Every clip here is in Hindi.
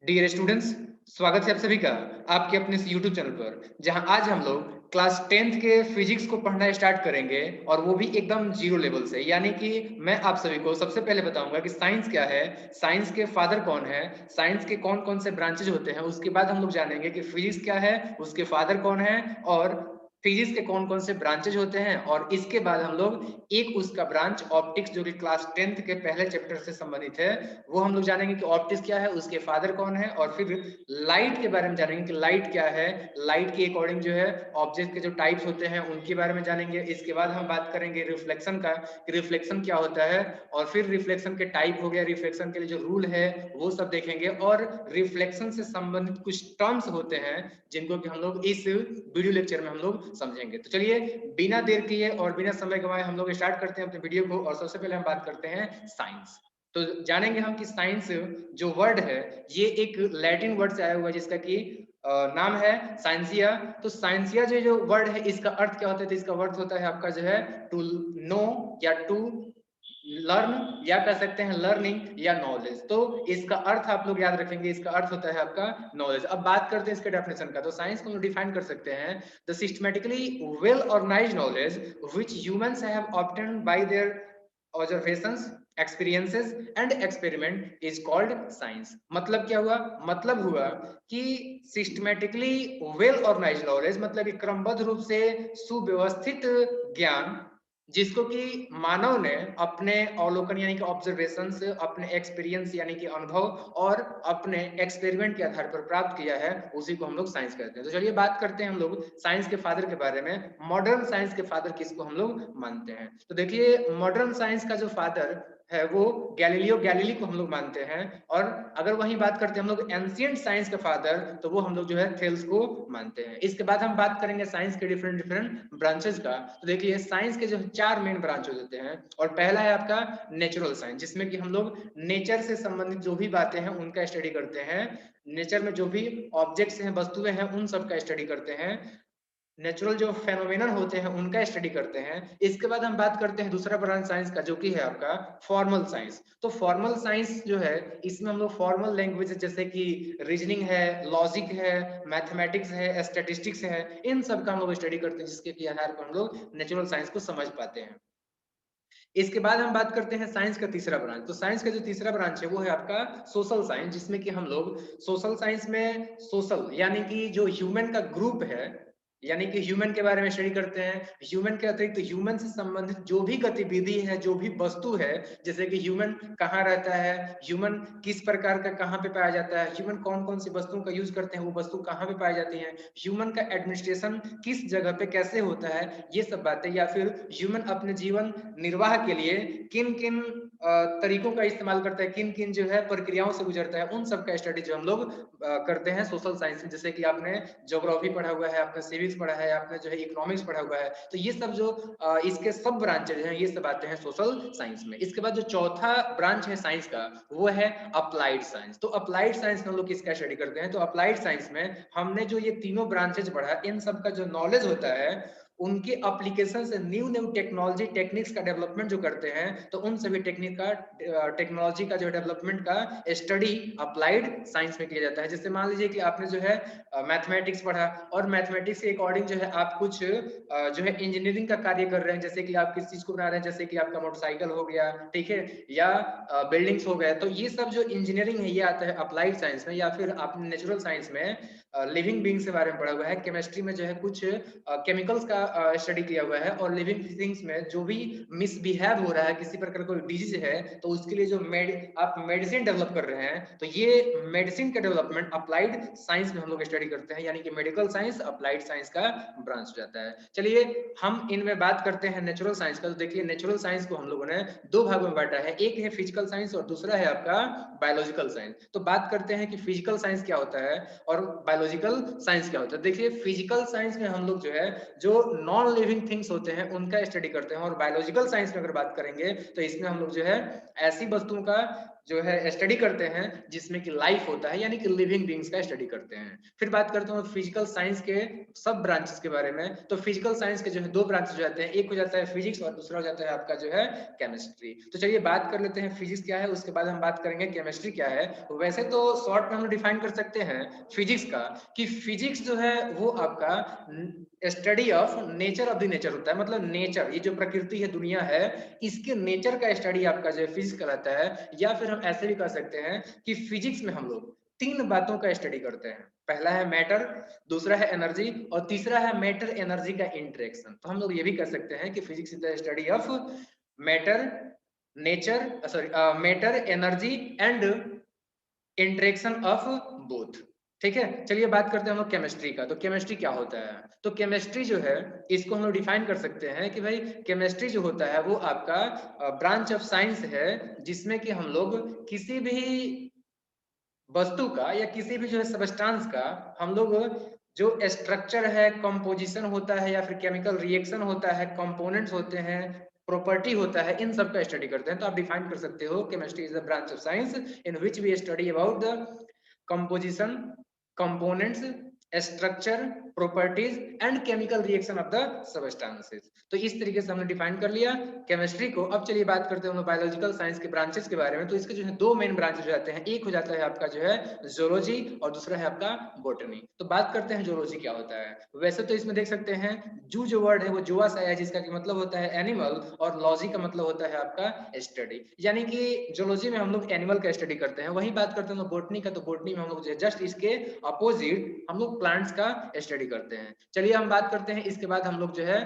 डियर स्टूडेंट्स, स्वागत है आप सभी का आपके अपने इस यूट्यूब चैनल पर, जहां आज हम लोग क्लास 10th के फिजिक्स को पढ़ना स्टार्ट करेंगे और वो भी एकदम जीरो लेवल से। यानी कि मैं आप सभी को सबसे पहले बताऊंगा कि साइंस क्या है, साइंस के फादर कौन है, साइंस के कौन कौन से ब्रांचेज होते हैं। उसके बाद हम लोग जानेंगे कि फिजिक्स क्या है, उसके फादर कौन है और फिजिक्स के कौन कौन से ब्रांचेज होते हैं। और इसके बाद हम लोग एक उसका ब्रांच ऑप्टिक्स, जो कि क्लास 10th के पहले चैप्टर से संबंधित है, वो हम लोग जानेंगे कि ऑप्टिक्स क्या है, उसके फादर कौन है। और फिर लाइट के बारे में जानेंगे कि लाइट क्या है, लाइट के अकॉर्डिंग जो है ऑब्जेक्ट के जो टाइप्स होते हैं उनके बारे में जानेंगे। इसके बाद हम बात करेंगे रिफ्लेक्शन का, कि रिफ्लेक्शन क्या होता है, और फिर रिफ्लेक्शन के टाइप हो गया, रिफ्लेक्शन के लिए जो रूल है वो सब देखेंगे। और रिफ्लेक्शन से संबंधित कुछ टर्म्स होते हैं जिनको कि हम लोग इस वीडियो लेक्चर में हम लोग समझेंगे। तो चलिए बिना देर किए और बिना समय गंवाए हम लोग स्टार्ट करते हैं अपने वीडियो को। और सबसे पहले हम बात करते हैं साइंस। तो जानेंगे हम कि साइंस जो वर्ड है ये एक लैटिन वर्ड से आया हुआ है, जिसका कि नाम है साइंसिया। तो साइंसिया जो वर्ड है, इसका अर्थ क्या होता है? तो इसका अर्थ होता है आपका जो है टू नो, या टू लर्न, या कह सकते हैं लर्निंग या नॉलेज। तो इसका अर्थ आप लोग याद रखेंगे, इसका अर्थ होता है आपका नॉलेज। अब बात करते हैं इसके डेफिनेशन का। तो साइंस को हम डिफाइन कर सकते हैं the systematically well organised knowledge which humans have obtained by their observations, experiences and experiment is called science. मतलब क्या हुआ? मतलब हुआ कि सिस्टमेटिकली वेल ऑर्गेनाइज्ड नॉलेज मतलब कि क्रमबद्ध रूप से सुव्यवस्थित ज्ञान, जिसको कि मानव ने अपने अवलोकन यानी कि ऑब्जर्वेशन से, अपने एक्सपीरियंस यानी कि अनुभव और अपने एक्सपेरिमेंट के आधार पर प्राप्त किया है, उसी को हम लोग साइंस कहते हैं। तो चलिए बात करते हैं हम लोग साइंस के फादर के बारे में। मॉडर्न साइंस के फादर किसको हम लोग मानते हैं? तो देखिए, मॉडर्न साइंस का जो फादर है वो गैलीलियो गैलीली को हम लोग मानते हैं। और अगर वही बात करते हैं हम लोग एंशिएंट साइंस के फादर, तो वो हम लोग जो है थेल्स को मानते हैं। इसके बाद हम बात करेंगे साइंस के डिफरेंट डिफरेंट ब्रांचेस का। तो देखिए, साइंस के जो चार मेन ब्रांच होते हैं, और पहला है आपका नेचुरल साइंस, जिसमें कि हम लोग नेचर से संबंधित जो भी बातें हैं उनका स्टडी करते हैं। नेचर में जो भी ऑब्जेक्ट्स हैं, वस्तुएं हैं, उन सब का स्टडी करते हैं। नेचुरल जो फेनोमेनन होते हैं उनका स्टडी करते हैं। इसके बाद हम बात करते हैं दूसरा ब्रांच साइंस का, जो कि है आपका फॉर्मल साइंस। तो फॉर्मल साइंस जो है, इसमें हम लोग फॉर्मल लैंग्वेज जैसे कि रीजनिंग है, लॉजिक है, मैथमेटिक्स है, स्टैटिस्टिक्स है, इन सब का हम लोग स्टडी करते हैं, जिसके की आधार पर हम लोग नेचुरल साइंस को समझ पाते हैं। इसके बाद हम बात करते हैं साइंस का तीसरा ब्रांच। तो साइंस का जो तीसरा ब्रांच है वो है आपका सोशल साइंस, जिसमें कि हम लोग सोशल साइंस में सोशल यानी कि जो ह्यूमन का ग्रुप है, यानी कि ह्यूमन के बारे में स्टडी करते हैं। ह्यूमन के अतिरिक्त ह्यूमन से संबंधित जो भी गतिविधि है, जो भी वस्तु है, जैसे कि ह्यूमन कहाँ रहता है, ह्यूमन किस प्रकार का कहाँ पे पाया जाता है, ह्यूमन कौन कौन सी वस्तुओं का यूज करते हैं, वो वस्तु कहाँ पे पाई जाती है, ह्यूमन का एडमिनिस्ट्रेशन किस जगह पे कैसे होता है, ये सब बातें। या फिर ह्यूमन अपने जीवन निर्वाह के लिए किन किन तरीकों का इस्तेमाल करता है, किन किन जो है प्रक्रियाओं से गुजरता है, उन सब का स्टडी जो हम लोग करते हैं सोशल साइंस में। जैसे कि आपने ज्योग्राफी पढ़ा हुआ है, आपने सिविक्स पढ़ा है, आपने जो है इकोनॉमिक्स पढ़ा हुआ है। तो ये सब जो इसके सब ब्रांचेज हैं, ये सब आते हैं सोशल साइंस में। इसके बाद जो चौथा ब्रांच है साइंस का, वो है अप्लाइड साइंस। तो अप्लाइड साइंस में हम लोग किसका स्टडी करते हैं? तो अप्लाइड साइंस में हमने जो ये तीनों ब्रांचेज पढ़ा, इन सब का जो नॉलेज होता है, उनके एप्लीकेशन से न्यू न्यू टेक्नोलॉजी टेक्निक्स का डेवलपमेंट जो करते हैं, तो उन सभी टेक्निक का टेक्नोलॉजी का जो डेवलपमेंट का स्टडी अप्लाइड साइंस में किया जाता है। जैसे मान लीजिए कि आपने जो है मैथमेटिक्स पढ़ा, और मैथमेटिक्स के अकॉर्डिंग जो है आप कुछ जो है इंजीनियरिंग का कार्य कर रहे हैं, जैसे कि आप किस चीज को बना रहे हैं, जैसे कि आपका मोटरसाइकिल हो गया, ठीक है, या बिल्डिंग्स हो गया। तो ये सब जो इंजीनियरिंग है ये आता है अप्लाइड साइंस में। या फिर आपने नेचुरल साइंस में लिविंग बींग्स के बारे में पढ़ा हुआ है, केमिस्ट्री में जो है कुछ केमिकल्स का स्टडी किया हुआ है। और लिविंग थिंग्स में जो भी मिसबिहेव हो रहा है, किसी प्रकार कोई डिजीज है, तो उसके लिए जो आप मेडिसिन डेवलप कर रहे हैं, तो ये मेडिसिन का डेवलपमेंट अप्लाइड साइंस में हम लोग स्टडी करते हैं। यानी कि मेडिकल साइंस अप्लाइड साइंस का ब्रांच हो जाता है। चलिए हम इनमें बात करते हैं नेचुरल साइंस का। तो देखिए, नेचुरल साइंस को हम लोगों ने दो भागों में बांटा है, एक है फिजिकल साइंस और दूसरा है आपका बायोलॉजिकल साइंस। तो बात करते हैं कि फिजिकल साइंस क्या होता है और बायोलॉजिकल साइंस क्या होता है। देखिए, फिजिकल साइंस में हम लोग जो है जो नॉन लिविंग थिंग्स होते हैं उनका स्टडी करते हैं। और बायोलॉजिकल साइंस में अगर बात करेंगे तो इसमें हम लोग जो है ऐसी वस्तुओं का जो है स्टडी करते हैं जिसमें कि लाइफ होता है, यानी कि लिविंग बींग्स का स्टडी करते हैं। फिर बात करता हूँ फिजिकल साइंस के सब ब्रांचेस के बारे में। तो फिजिकल साइंस के जो है दो ब्रांचेस हो जाते हैं, एक हो जाता है फिजिक्स और दूसरा हो जाता है आपका जो है केमिस्ट्री। तो चलिए बात कर लेते हैं फिजिक्स क्या है, उसके बाद हम बात करेंगे केमिस्ट्री क्या है। वैसे तो शॉर्ट में हम डिफाइन कर सकते हैं फिजिक्स का कि फिजिक्स जो है वो आपका study of nature of the nature होता है, मतलब नेचर, ये जो प्रकृति है, दुनिया है, इसके नेचर का स्टडी आपका जो है फिजिक्स कहलाता है। या फिर हम ऐसे भी कह सकते हैं कि फिजिक्स में हम लोग तीन बातों का स्टडी करते हैं। पहला है मैटर, दूसरा है एनर्जी और तीसरा है मैटर एनर्जी का इंटरेक्शन। तो हम लोग ये भी कह सकते हैं कि physics is the study of matter, nature, sorry, matter, energy and interaction of both. ठीक है, चलिए बात करते हैं हम लोग केमिस्ट्री का। तो केमिस्ट्री क्या होता है? तो केमिस्ट्री जो है इसको हम लोग डिफाइन कर सकते हैं कि भाई केमिस्ट्री जो होता है वो आपका ब्रांच ऑफ साइंस है जिसमें कि हम लोग किसी भी वस्तु का या किसी भी जो है सबस्टांस का हम लोग जो स्ट्रक्चर है, कंपोजिशन होता है या फिर केमिकल रिएक्शन होता है, कंपोनेंट्स होते हैं, प्रॉपर्टी होता है, इन सब का स्टडी करते हैं। तो आप डिफाइन कर सकते हो chemistry is the branch of science in which we study about the composition, components, structure, properties and chemical reaction of the substances. तो इस तरीके से हमने डिफाइन कर लिया केमिस्ट्री को। अब चलिए बात करते हैं हम बायोलॉजिकल साइंस के ब्रांचेस के बारे में। तो इसके जो है दो मेन ब्रांचेस हो जाते हैं, एक हो जाता है आपका जो है जूलॉजी और दूसरा है आपका बॉटनी। तो बात करते हैं जूलॉजी क्या होता है। वैसे तो इसमें देख सकते हैं जू जो वर्ड है वो जुआ से आया है, जिसका कि मतलब होता है एनिमल, और लॉजी का मतलब होता है आपका स्टडी, यानी कि जूलॉजी में हम लोग एनिमल का स्टडी करते हैं। वहीं बात करते हैं बॉटनी का, तो बॉटनी में हम लोग जस्ट इसके अपोजिट हम लोग प्लांट्स का स्टडी करते हैं। चलिए हम बात करते हैं इसके बाद हम लोग जो है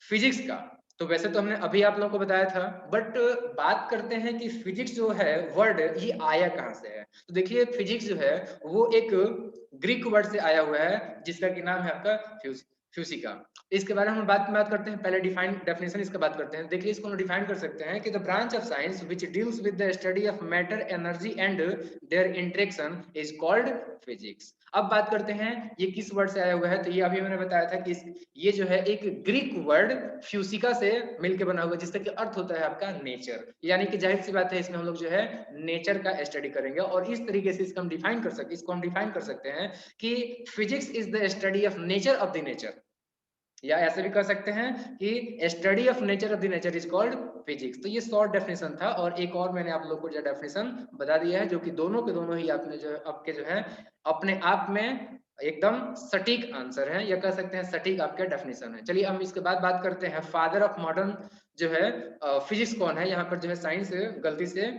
फिजिक्स का। तो वैसे तो हमने अभी आप लोगों को बताया था, बट बात करते हैं कि फिजिक्स जो है वर्ड ये आया कहाँ से है। तो देखिए फिजिक्स जो है वो एक ग्रीक वर्ड से आया हुआ है जिसका कि नाम है आपका फ्यूसिका। इसके बारे में हम बात करते हैं, पहले डिफाइन डेफिनेशन इसका बात करते हैं। देखिए इसको हम डिफाइन कर सकते हैं कि the branch of science which deals with the study of matter, energy and there interaction is called physics. अब बात करते हैं ये किस वर्ड से आया हुआ है। तो ये अभी मैंने बताया था कि ये जो है एक ग्रीक वर्ड फ्यूसिका से मिलकर बना हुआ है जिसका कि अर्थ होता है आपका नेचर, यानी कि जाहिर सी बात है इसमें हम लोग जो है नेचर का स्टडी करेंगे। और इस तरीके से इसको हम डिफाइन कर सकते हैं कि physics is the study of nature of the nature, या ऐसे भी कह सकते हैं कि study of nature of the nature is called physics. तो ये शॉर्ट डेफिनेशन था, और एक और मैंने आप लोगों को जो डेफिनेशन बता दिया है जो कि दोनों के दोनों ही आपने जो आपके जो है अपने आप में एकदम सटीक आंसर है, या कह सकते हैं सटीक आपके डेफिनेशन है। चलिए हम इसके बाद बात करते हैं फादर ऑफ मॉडर्न जो है फिजिक्स कौन है। यहाँ पर जो है साइंस गलती से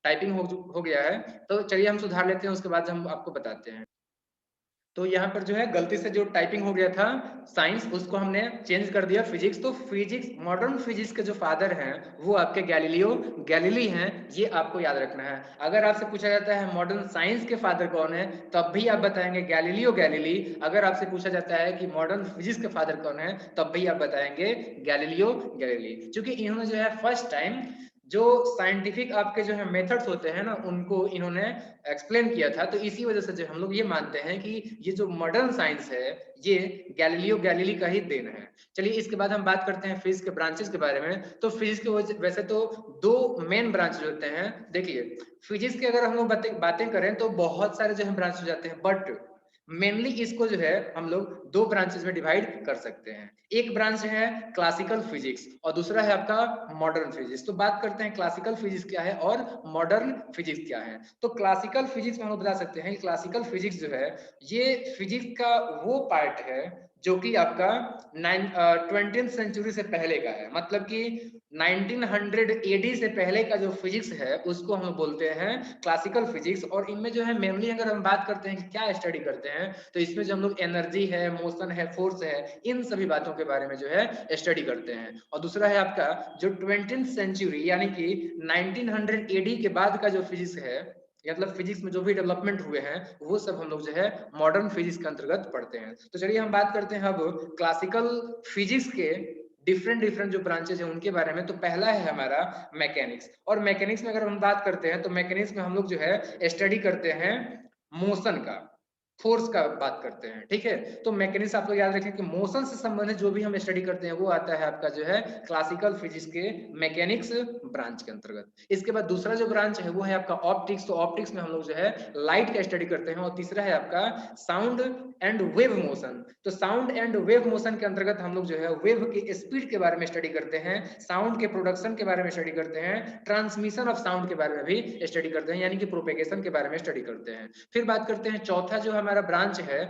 टाइपिंग हो गया है, तो चलिए हम सुधार लेते हैं, उसके बाद हम आपको बताते हैं। तो यहाँ पर जो है गलती से जो टाइपिंग हो गया था साइंस, उसको हमने चेंज कर दिया फिजिक्स। तो फिजिक्स, मॉडर्न फिजिक्स के जो फादर हैं वो आपके गैलीली हैं, ये आपको याद रखना है। अगर आपसे पूछा जाता है मॉडर्न साइंस के फादर कौन है, तब भी आप बताएंगे गैलीलियो गैलीली। अगर आपसे पूछा जाता है कि मॉडर्न फिजिक्स के फादर कौन है, तब भी आप बताएंगे गैलीलियो गैलीली, क्योंकि इन्होंने जो है फर्स्ट टाइम जो साइंटिफिक आपके जो है मेथड्स होते हैं ना, उनको इन्होंने एक्सप्लेन किया था। तो इसी वजह से जो हम लोग ये मानते हैं कि ये जो मॉडर्न साइंस है ये गैलीलियो गैलीली का ही देन है। चलिए इसके बाद हम बात करते हैं फिजिक्स के ब्रांचेस के बारे में। तो फिजिक्स के वैसे तो दो मेन ब्रांच होते हैं। देखिए फिजिक्स के अगर हम लोग बातें करें तो बहुत सारे जो है ब्रांच हो जाते हैं, बट मेनली इसको जो है हम लोग दो ब्रांचेस में डिवाइड कर सकते हैं। एक ब्रांच है क्लासिकल फिजिक्स और दूसरा है आपका मॉडर्न फिजिक्स। तो बात करते हैं क्लासिकल फिजिक्स क्या है और मॉडर्न फिजिक्स क्या है। तो क्लासिकल फिजिक्स में हम लोग बता सकते हैं कि क्लासिकल फिजिक्स जो है ये फिजिक्स का वो पार्ट है जो कि आपका 20th सेंचुरी से पहले का है, मतलब कि 1900 एडी से पहले का जो फिजिक्स है उसको हम बोलते हैं क्लासिकल फिजिक्स। और इनमें जो है मेनली अगर हम बात करते हैं कि क्या स्टडी करते हैं, तो इसमें जो हम लोग एनर्जी है, मोशन है, फोर्स है, इन सभी बातों के बारे में जो है स्टडी करते हैं। और दूसरा है आपका जो 20th सेंचुरी यानी कि 1900 एडी के बाद का जो फिजिक्स है, मतलब फिजिक्स में जो भी डेवलपमेंट हुए हैं वो सब हम लोग जो है मॉडर्न फिजिक्स के अंतर्गत पढ़ते हैं। तो चलिए हम बात करते हैं अब क्लासिकल फिजिक्स के डिफरेंट जो ब्रांचेस हैं उनके बारे में। तो पहला है हमारा मैकेनिक्स, और मैकेनिक्स में अगर हम बात करते हैं तो मैकेनिक्स में हम लोग जो है स्टडी करते हैं मोशन का। फोर्स का बात करते हैं, ठीक है। तो मैकेनिक्स आप लोग याद रखें कि मोशन से संबंधित जो भी हम स्टडी करते हैं वो आता है आपका जो है क्लासिकल फिजिक्स के मैकेनिक्स ब्रांच के अंतर्गत। इसके बाद दूसरा जो ब्रांच है वो है आपका ऑप्टिक्स। तो ऑप्टिक्स में हम लोग जो है लाइट का स्टडी करते हैं। और तीसरा है आपका साउंड एंड वेव मोशन। तो साउंड एंड वेव मोशन के अंतर्गत हम लोग जो है वेव की स्पीड के बारे में स्टडी करते हैं, साउंड के प्रोडक्शन के बारे में स्टडी करते हैं, ट्रांसमिशन ऑफ साउंड के बारे में भी स्टडी करते हैं, यानी कि प्रोपेगेशन के बारे में स्टडी करते हैं। फिर बात करते हैं चौथा जो हमारा ब्रांच है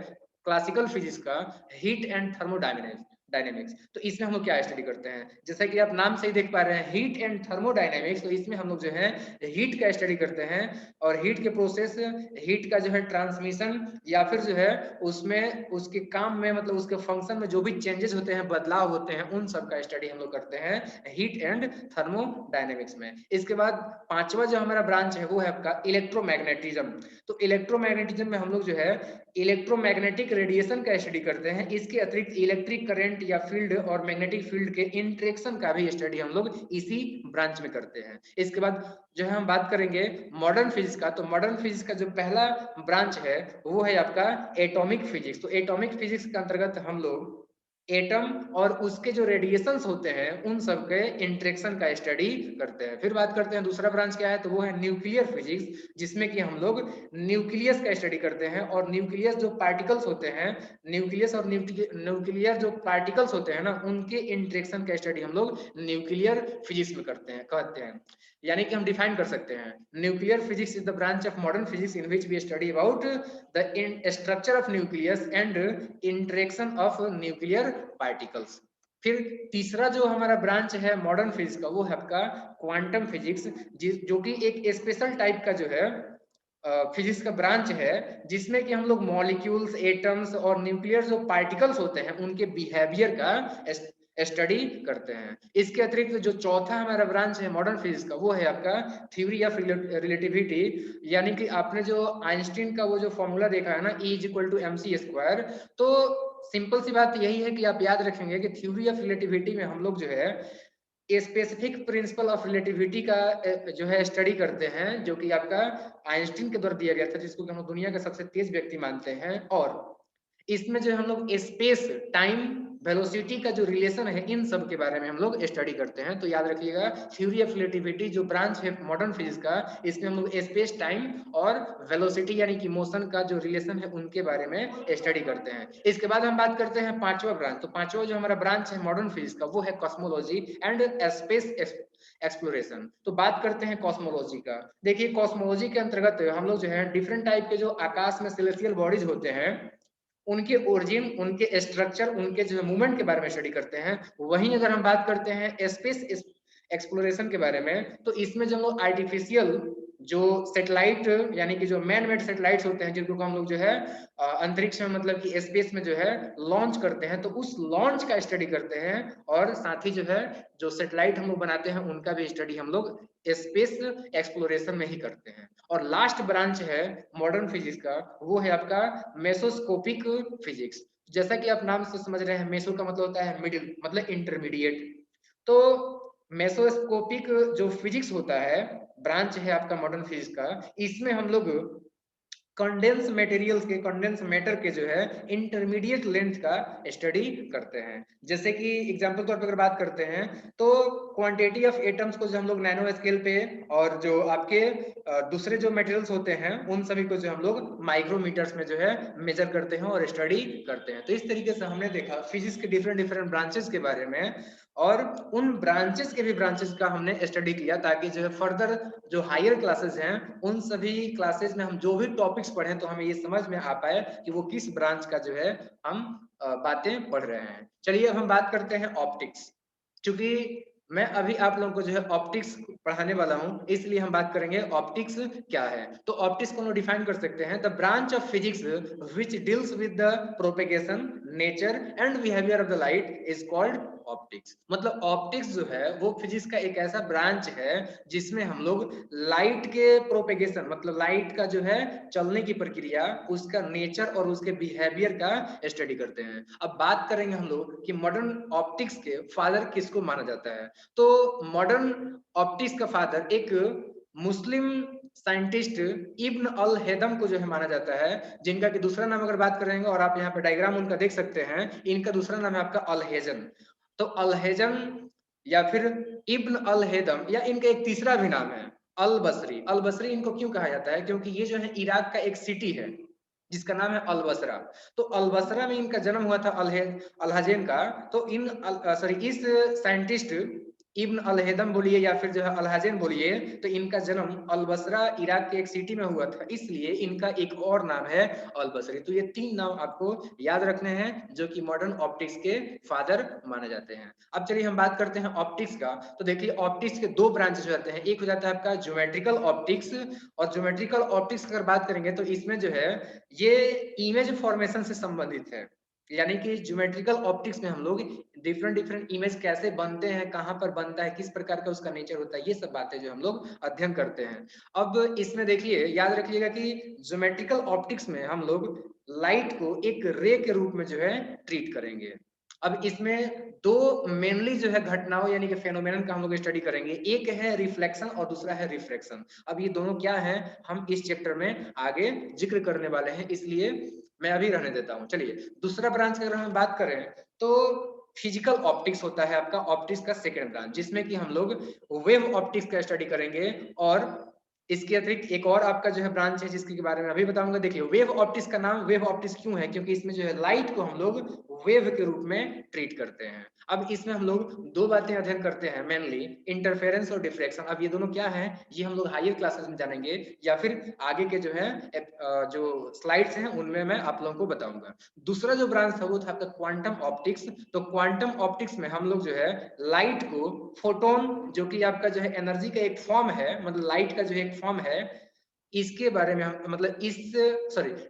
क्लासिकल फिजिक्स का, हीट एंड थर्मोडायनेमिक्स डायनेमिक्स। तो इसमें हम लोग क्या स्टडी करते हैं, जैसा कि आप नाम से ही देख पा रहे हैं हीट एंड थर्मोडायनेमिक्स। तो इसमें हम लोग जो है हीट का स्टडी करते हैं और हीट के प्रोसेस, हीट का जो है ट्रांसमिशन या फिर जो है उसमें उसके काम में मतलब उसके फंक्शन में जो भी चेंजेस होते हैं, बदलाव होते हैं, उन सब का स्टडी हम लोग करते हैं हीट एंड थर्मोडायनेमिक्स में। इसके बाद पांचवा जो हमारा ब्रांच है वो है आपका इलेक्ट्रोमैग्नेटिज्म। तो इलेक्ट्रोमैग्नेटिज्म में हम लोग जो है इलेक्ट्रोमैग्नेटिक रेडिएशन का स्टडी करते हैं। इसके अतिरिक्त इलेक्ट्रिक करंट या फील्ड और मैग्नेटिक फील्ड के इंटरेक्शन का भी स्टडी हम लोग इसी ब्रांच में करते हैं। इसके बाद जो है हम बात करेंगे मॉडर्न फिजिक्स का। तो मॉडर्न फिजिक्स का जो पहला ब्रांच है वो है आपका एटॉमिक फिजिक्स। तो एटॉमिक फिजिक्स के अंतर्गत हम लोग एटम और उसके जो रेडिएशंस होते हैं उन सब के इंटरेक्शन का स्टडी करते हैं। फिर बात करते हैं दूसरा ब्रांच क्या है, तो वो है न्यूक्लियर फिजिक्स, जिसमें कि हम लोग न्यूक्लियस का स्टडी करते हैं। और न्यूक्लियस जो पार्टिकल्स होते हैं, न्यूक्लियस और न्यूक्लियर जो पार्टिकल्स होते हैं ना, उनके इंटरेक्शन का स्टडी हम लोग न्यूक्लियर फिजिक्स में करते हैं, कहते हैं। यानी कि हम डिफाइन कर सकते हैं nuclear physics is the branch of modern physics in which we study about the structure of nucleus and interaction of nuclear particles. फिर तीसरा जो हमारा ब्रांच है मॉडर्न फिजिक्स का वो है आपका क्वांटम फिजिक्स, जो कि एक स्पेशल टाइप का जो है फिजिक्स का ब्रांच है, जिसमें कि हम लोग मॉलिक्यूल्स, एटम्स और न्यूक्लियर जो पार्टिकल्स होते हैं उनके बिहेवियर का स्टडी करते हैं। इसके अतिरिक्त जो चौथा हमारा ब्रांच है मॉडर्न फिजिक्स का वो है आपका थ्योरी ऑफ रिलेटिविटी। यानी कि आपने जो आइंस्टीन का वो जो फॉर्मूला देखा है ना, E = mc², तो सिंपल सी बात यही है कि आप याद रखेंगे कि थ्योरी ऑफ रिलेटिविटी में हम लोग जो है स्पेसिफिक प्रिंसिपल ऑफ रिलेटिविटी का जो है स्टडी करते हैं, जो कि आपका आइंस्टीन के द्वारा दिया गया था, जिसको हम दुनिया का सबसे तेज व्यक्ति मानते हैं। और इसमें जो हम लोग स्पेस, टाइम, वेलोसिटी का जो रिलेशन है, इन सब के बारे में हम लोग स्टडी करते हैं। तो याद रखिएगा थ्योरी ऑफ रिलेटिविटी जो ब्रांच है मॉडर्न फिजिक्स का, इसमें हम लोग स्पेस, टाइम और वेलोसिटी यानी कि मोशन का जो रिलेशन है उनके बारे में स्टडी करते हैं। इसके बाद हम बात करते हैं पांचवा ब्रांच। तो पांचवा जो हमारा ब्रांच है मॉडर्न फिजिक्स का वो है कॉस्मोलॉजी एंड स्पेस एक्सप्लोरेशन। तो बात करते हैं कॉस्मोलॉजी का। देखिए कॉस्मोलॉजी के अंतर्गत हम लोग जो है डिफरेंट टाइप के जो आकाश में सेलेस्टियल बॉडीज होते हैं उनके ओरिजिन, उनके स्ट्रक्चर, उनके जो मूवमेंट के बारे में स्टडी करते हैं। वहीं अगर हम बात करते हैं स्पेस एक्सप्लोरेशन के बारे में, तो इसमें जो हम लोग आर्टिफिशियल जो सैटेलाइट यानी कि जो मैन मेड सैटेलाइट्स होते हैं जिनको हम लोग जो है अंतरिक्ष में मतलब कि स्पेस में जो है लॉन्च करते हैं, तो उस लॉन्च का स्टडी करते हैं। और साथ ही जो है जो सैटेलाइट हम लोग बनाते हैं उनका भी स्टडी हम लोग स्पेस एक्सप्लोरेशन में ही करते हैं। और लास्ट ब्रांच है मॉडर्न फिजिक्स का वो है आपका मेसोस्कोपिक फिजिक्स। जैसा कि आप नाम से समझ रहे हैं, मेसो का मतलब होता है मिडिल, मतलब इंटरमीडिएट। तो मेसोस्कोपिक जो फिजिक्स होता है, ब्रांच है आपका मॉडर्न फिजिक्स का, इसमें हम लोग कंडेंस मटेरियल्स के, कंडेंस मैटर के जो है इंटरमीडिएट लेंथ का स्टडी करते हैं। जैसे कि एग्जांपल तौर पर अगर बात करते हैं तो क्वांटिटी ऑफ एटम्स को जो हम लोग नैनो स्केल पे, और जो आपके दूसरे जो मटेरियल्स होते हैं उन सभी को जो हम लोग माइक्रोमीटर्स में जो है मेजर करते हैं और स्टडी करते हैं। तो इस तरीके से हमने देखा फिजिक्स के डिफरेंट डिफरेंट ब्रांचेस के बारे में, और उन ब्रांचेस के भी ब्रांचेस का हमने स्टडी किया, ताकि जो है फर्दर जो हायर क्लासेस हैं उन सभी क्लासेस में हम जो भी टॉपिक्स पढ़ें तो हमें ये समझ में आ पाए कि वो किस ब्रांच का जो है हम बातें पढ़ रहे हैं। चलिए अब हम बात करते हैं ऑप्टिक्स। चूंकि मैं अभी आप लोगों को जो है ऑप्टिक्स पढ़ाने वाला हूं, इसलिए हम बात करेंगे ऑप्टिक्स क्या है। तो ऑप्टिक्स को हम डिफाइन कर सकते हैं the branch of physics which deals with the propagation, nature and behaviour of the light is called optics. मतलब ऑप्टिक्स जो है वो फिजिक्स का एक ऐसा ब्रांच है जिसमें हम लोग लाइट के प्रोपेगेशन, मतलब लाइट का जो है चलने की प्रक्रिया, उसका नेचर और उसके बिहेवियर का स्टडी करते हैं। अब बात करेंगे हम लोग कि मॉडर्न ऑप्टिक्स के फादर किसको माना जाता है। तो मॉडर्न ऑप्टिक्स का फादर एक मुस्लिम साइंटिस्ट इब्न अल हेदम को जो है माना जाता है, जिनका कि दूसरा नाम अगर बात करेंगे और आप यहाँ पे डायग्राम उनका देख सकते हैं, इनका दूसरा नाम है आपका अलहेजन। तो अलहेजन या फिर इब्न अल हेदम, या इनका एक तीसरा भी नाम है अल बसरी। अल बसरी इनको क्यों कहा जाता है? क्योंकि ये जो है इराक का एक सिटी है जिसका नाम है अल बसरा। तो अल बसरा में इनका जन्म हुआ था अलहजेन का। तो इस साइंटिस्ट इब्न अलहेदम बोलिए या फिर जो है अलहजेन बोलिए, तो इनका जन्म अल बसरा इराक के एक सिटी में हुआ था, इसलिए इनका एक और नाम है अल बसरी। तो ये तीन नाम आपको याद रखने हैं जो कि मॉडर्न ऑप्टिक्स के फादर माने जाते हैं। अब चलिए हम बात करते हैं ऑप्टिक्स का। तो देखिए ऑप्टिक्स के दो ब्रांचेस हो जाते हैं, एक हो जाता है आपका ज्योमेट्रिकल ऑप्टिक्स, और ज्योमेट्रिकल ऑप्टिक्स अगर बात करेंगे तो इसमें जो है ये इमेज फॉर्मेशन से संबंधित है। यानी कि ज्योमेट्रिकल ऑप्टिक्स में हम लोग डिफरेंट इमेज कैसे बनते हैं, कहां पर बनता है, किस प्रकार का उसका नेचर होता है, ये सब बातें जो हम लोग अध्ययन करते हैं। अब इसमें देखिए याद रखिएगा कि ज्योमेट्रिकल ऑप्टिक्स में हम लोग लाइट को एक रे के रूप में जो है ट्रीट करेंगे। अब इसमें दो मेनली जो है घटनाओं यानी कि फेनोमेनन का हम लोग स्टडी करेंगे, एक है रिफ्लेक्शन और दूसरा है रिफ्रैक्शन। अब ये दोनों क्या है हम इस चैप्टर में आगे जिक्र करने वाले हैं, इसलिए मैं अभी रहने देता हूं। चलिए दूसरा ब्रांच अगर हम बात करें तो फिजिकल ऑप्टिक्स होता है आपका ऑप्टिक्स का सेकंड ब्रांच, जिसमें कि हम लोग वेव ऑप्टिक्स का स्टडी करेंगे। और इसके अतिरिक्त एक और आपका जो है ब्रांच है जिसके बारे में अभी बताऊंगा। देखिए वेव ऑप्टिक्स का नाम वेव ऑप्टिक्स क्यों है? क्योंकि इसमें जो है लाइट को हम लोग वेव के रूप में ट्रीट करते हैं। अब इसमें हम लोग दो बातें अध्ययन करते हैं मेनली, इंटरफेरेंस और डिफ्रैक्शन। अब ये दोनों क्या है ये हम लोग हायर क्लासेस में जानेंगे, या फिर आगे के जो है जो स्लाइड्स हैं उनमें मैं आप लोगों को बताऊंगा। दूसरा जो ब्रांच था वो था आपका क्वांटम ऑप्टिक्स। तो क्वांटम ऑप्टिक्स में हम लोग जो है लाइट को फोटोन, जो कि आपका जो है एनर्जी का एक फॉर्म है, मतलब लाइट का जो एक फॉर्म है, इसके बारे में हम मतलब इस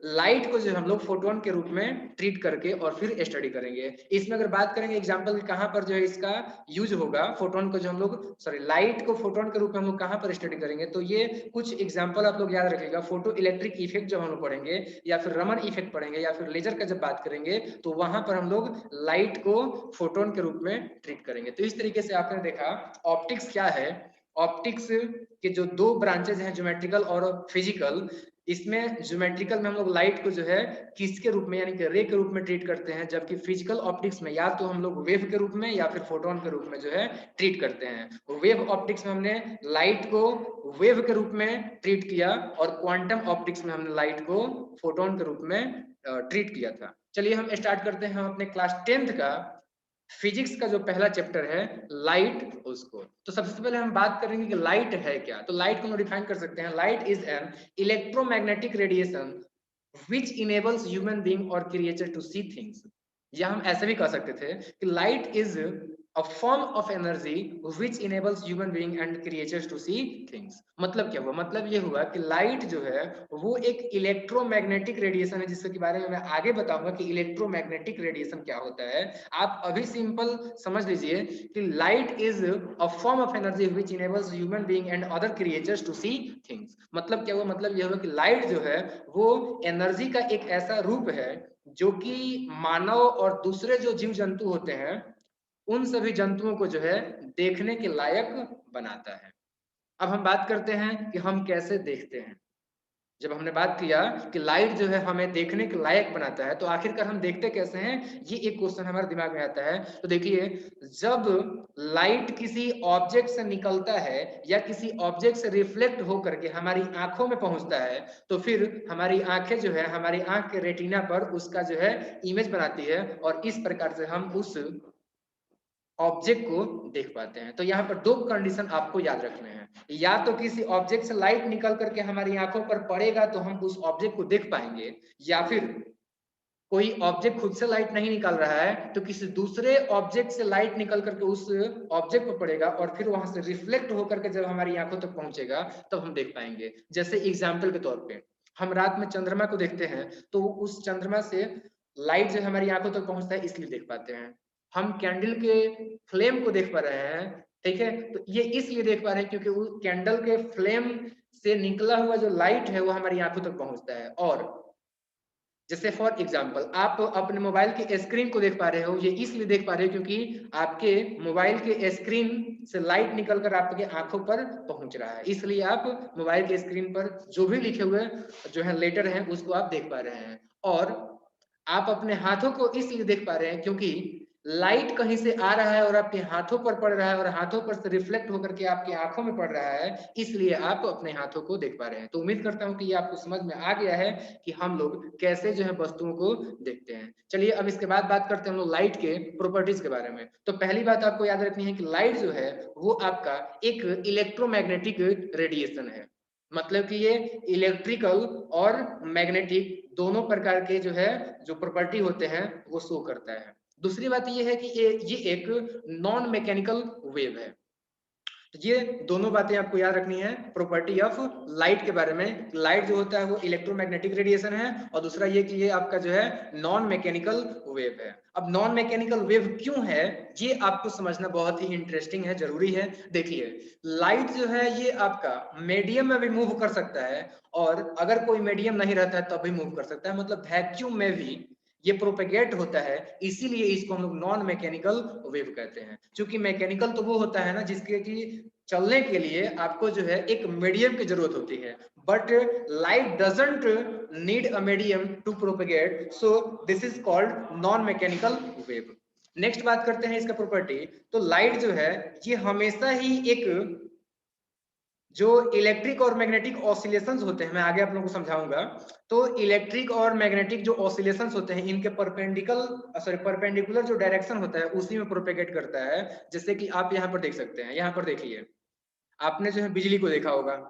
लाइट को जो हम लोग फोटोन के रूप में ट्रीट करके और फिर स्टडी करेंगे। इसमें अगर बात करेंगे एग्जांपल कहां पर जो है इसका यूज होगा, फोटोन को जो हम लोग लाइट को फोटोन के रूप में हम लोग कहां पर स्टडी करेंगे, तो ये कुछ एग्जांपल आप लोग याद रखिएगा। फोटो इलेक्ट्रिक इफेक्ट जब हम लोग पढ़ेंगे, या फिर रमन इफेक्ट पढ़ेंगे, या फिर लेजर का जब बात करेंगे, तो वहां पर हम लोग लाइट को फोटोन के रूप में ट्रीट करेंगे। तो इस तरीके से आपने देखा ऑप्टिक्स क्या है। ऑप्टिक्स के जो दो ब्रांचेज हैं ज्योमेट्रिकल और फिजिकल, इसमें ज्योमेट्रिकल में हम लोग लाइट को जो है किसके रूप में यानी कि रे के रूप में ट्रीट करते हैं, जबकि फिजिकल ऑप्टिक्स में या तो हम लोग वेव के रूप में या फिर फोटोन के रूप में जो है ट्रीट करते हैं। वेव ऑप्टिक्स में हमने लाइट को वेव के रूप में ट्रीट किया, और क्वांटम ऑप्टिक्स में हमने लाइट को फोटोन के रूप में ट्रीट किया था। चलिए हम स्टार्ट करते हैं हम अपने क्लास 10th का फिजिक्स का जो पहला चैप्टर है लाइट उसको। तो सबसे पहले हम बात करेंगे कि लाइट है क्या। तो लाइट को हम डिफाइन कर सकते हैं, light is an electromagnetic radiation which enables human being or creature to see things। या हम ऐसे भी कह सकते थे कि light is a form of energy which enables human being and creatures to see things। मतलब क्या हुआ? मतलब ये हुआ कि लाइट जो है वो एक इलेक्ट्रोमैग्नेटिक रेडिएशन है, जिसके बारे में मैं आगे बताऊंगा कि इलेक्ट्रोमैग्नेटिक रेडिएशन क्या होता है। आप अभी सिंपल समझ लीजिए कि light is a form of energy which enables human being and other creatures to see things। मतलब क्या हुआ? मतलब ये हुआ कि लाइट जो है वो एनर्जी का एक ऐसा रूप है जो कि मानव और दूसरे जो जीव जंतु होते हैं उन सभी जंतुओं को जो है देखने के लायक बनाता है। अब हम बात करते हैं कि हम कैसे देखते हैं। जब हमने बात किया कि लाइट जो है हमें देखने के लायक बनाता है, तो आखिरकार हम देखते कैसे हैं, ये एक क्वेश्चन हमारे दिमाग में आता है। तो देखिए जब लाइट किसी ऑब्जेक्ट से निकलता है या किसी ऑब्जेक्ट से रिफ्लेक्ट होकर के हमारी आंखों में पहुंचता है, तो फिर हमारी आंखें जो है हमारी आंख के रेटिना पर उसका जो है इमेज बनाती है, और इस प्रकार से हम उस ऑब्जेक्ट को देख पाते हैं। तो यहाँ पर दो कंडीशन आपको याद रखने हैं, या तो किसी ऑब्जेक्ट से लाइट निकल करके हमारी आंखों पर पड़ेगा तो हम उस ऑब्जेक्ट को देख पाएंगे, या फिर कोई ऑब्जेक्ट खुद से लाइट नहीं निकल रहा है तो किसी दूसरे ऑब्जेक्ट से लाइट निकल करके उस ऑब्जेक्ट पर पड़ेगा और फिर वहां से रिफ्लेक्ट होकर के जब हमारी आंखों तक पहुंचेगा तब हम देख पाएंगे। जैसे एग्जाम्पल के तौर पे हम रात में चंद्रमा को देखते हैं, तो उस चंद्रमा से लाइट जो हमारी आंखों तक पहुंचता है इसलिए देख पाते हैं। हम कैंडल के फ्लेम को देख पा रहे हैं, ठीक है, तो ये इसलिए देख पा रहे हैं क्योंकि उस कैंडल के फ्लेम से निकला हुआ जो लाइट है वो हमारी आंखों तक पहुंचता है। और जैसे फॉर एग्जांपल आप अपने मोबाइल के स्क्रीन को देख पा रहे हो, ये इसलिए देख पा रहे हो क्योंकि आपके मोबाइल के स्क्रीन से लाइट निकलकर आपके आंखों पर पहुंच रहा है, इसलिए आप मोबाइल के स्क्रीन पर जो भी लिखे हुए जो है लेटर हैं उसको आप देख पा रहे हैं। और आप अपने हाथों को इसलिए देख पा रहे हैं क्योंकि लाइट कहीं से आ रहा है और आपके हाथों पर पड़ रहा है और हाथों पर से रिफ्लेक्ट होकर के आपकी आंखों में पड़ रहा है, इसलिए आप अपने हाथों को देख पा रहे हैं। तो उम्मीद करता हूं कि ये आपको समझ में आ गया है कि हम लोग कैसे जो है वस्तुओं को देखते हैं। चलिए अब इसके बाद बात करते हैं हम लोग लाइट के प्रॉपर्टीज के बारे में। तो पहली बात आपको याद रखनी है कि लाइट जो है वो आपका एक इलेक्ट्रोमैग्नेटिक रेडिएशन है, मतलब कि ये इलेक्ट्रिकल और मैग्नेटिक दोनों प्रकार के जो है जो प्रॉपर्टी होते हैं वो शो करता है। दूसरी बात ये है कि ये एक नॉन मैकेनिकल वेव है। तो ये दोनों बातें आपको याद रखनी है प्रॉपर्टी ऑफ लाइट के बारे में। लाइट जो होता है वो इलेक्ट्रोमैग्नेटिक रेडिएशन है और दूसरा ये कि ये आपका जो है नॉन मैकेनिकल वेव है। अब नॉन मैकेनिकल वेव क्यों है ये आपको समझना बहुत ही इंटरेस्टिंग है, जरूरी है। देखिए लाइट जो है ये आपका मीडियम में भी मूव कर सकता है और अगर कोई मीडियम नहीं रहता है तब भी मूव कर सकता है, मतलब वैक्यूम में भी ये प्रोपेगेट होता है, इसीलिए इसको हम लोग नॉन मैकेनिकल वेव कहते हैं। क्योंकि मैकेनिकल तो वो होता है ना जिसके कि चलने के लिए आपको जो है एक मीडियम की जरूरत होती है, but light doesn't need a medium to propagate, so this is called non mechanical wave. Next बात करते हैं इसका प्रॉपर्टी। तो लाइट जो है ये हमेशा ही एक जो इलेक्ट्रिक और मैग्नेटिक ऑसिलेशंस होते हैं, मैं आगे आप लोगों को समझाऊंगा। तो इलेक्ट्रिक और मैग्नेटिक जो ऑसिलेशंस होते हैं इनके परपेंडिकुलर जो डायरेक्शन होता है उसी में प्रोपेगेट करता है। जैसे कि आप यहाँ पर देख सकते हैं, यहाँ पर देखिए आपने जो है बिजली को देखा होगा,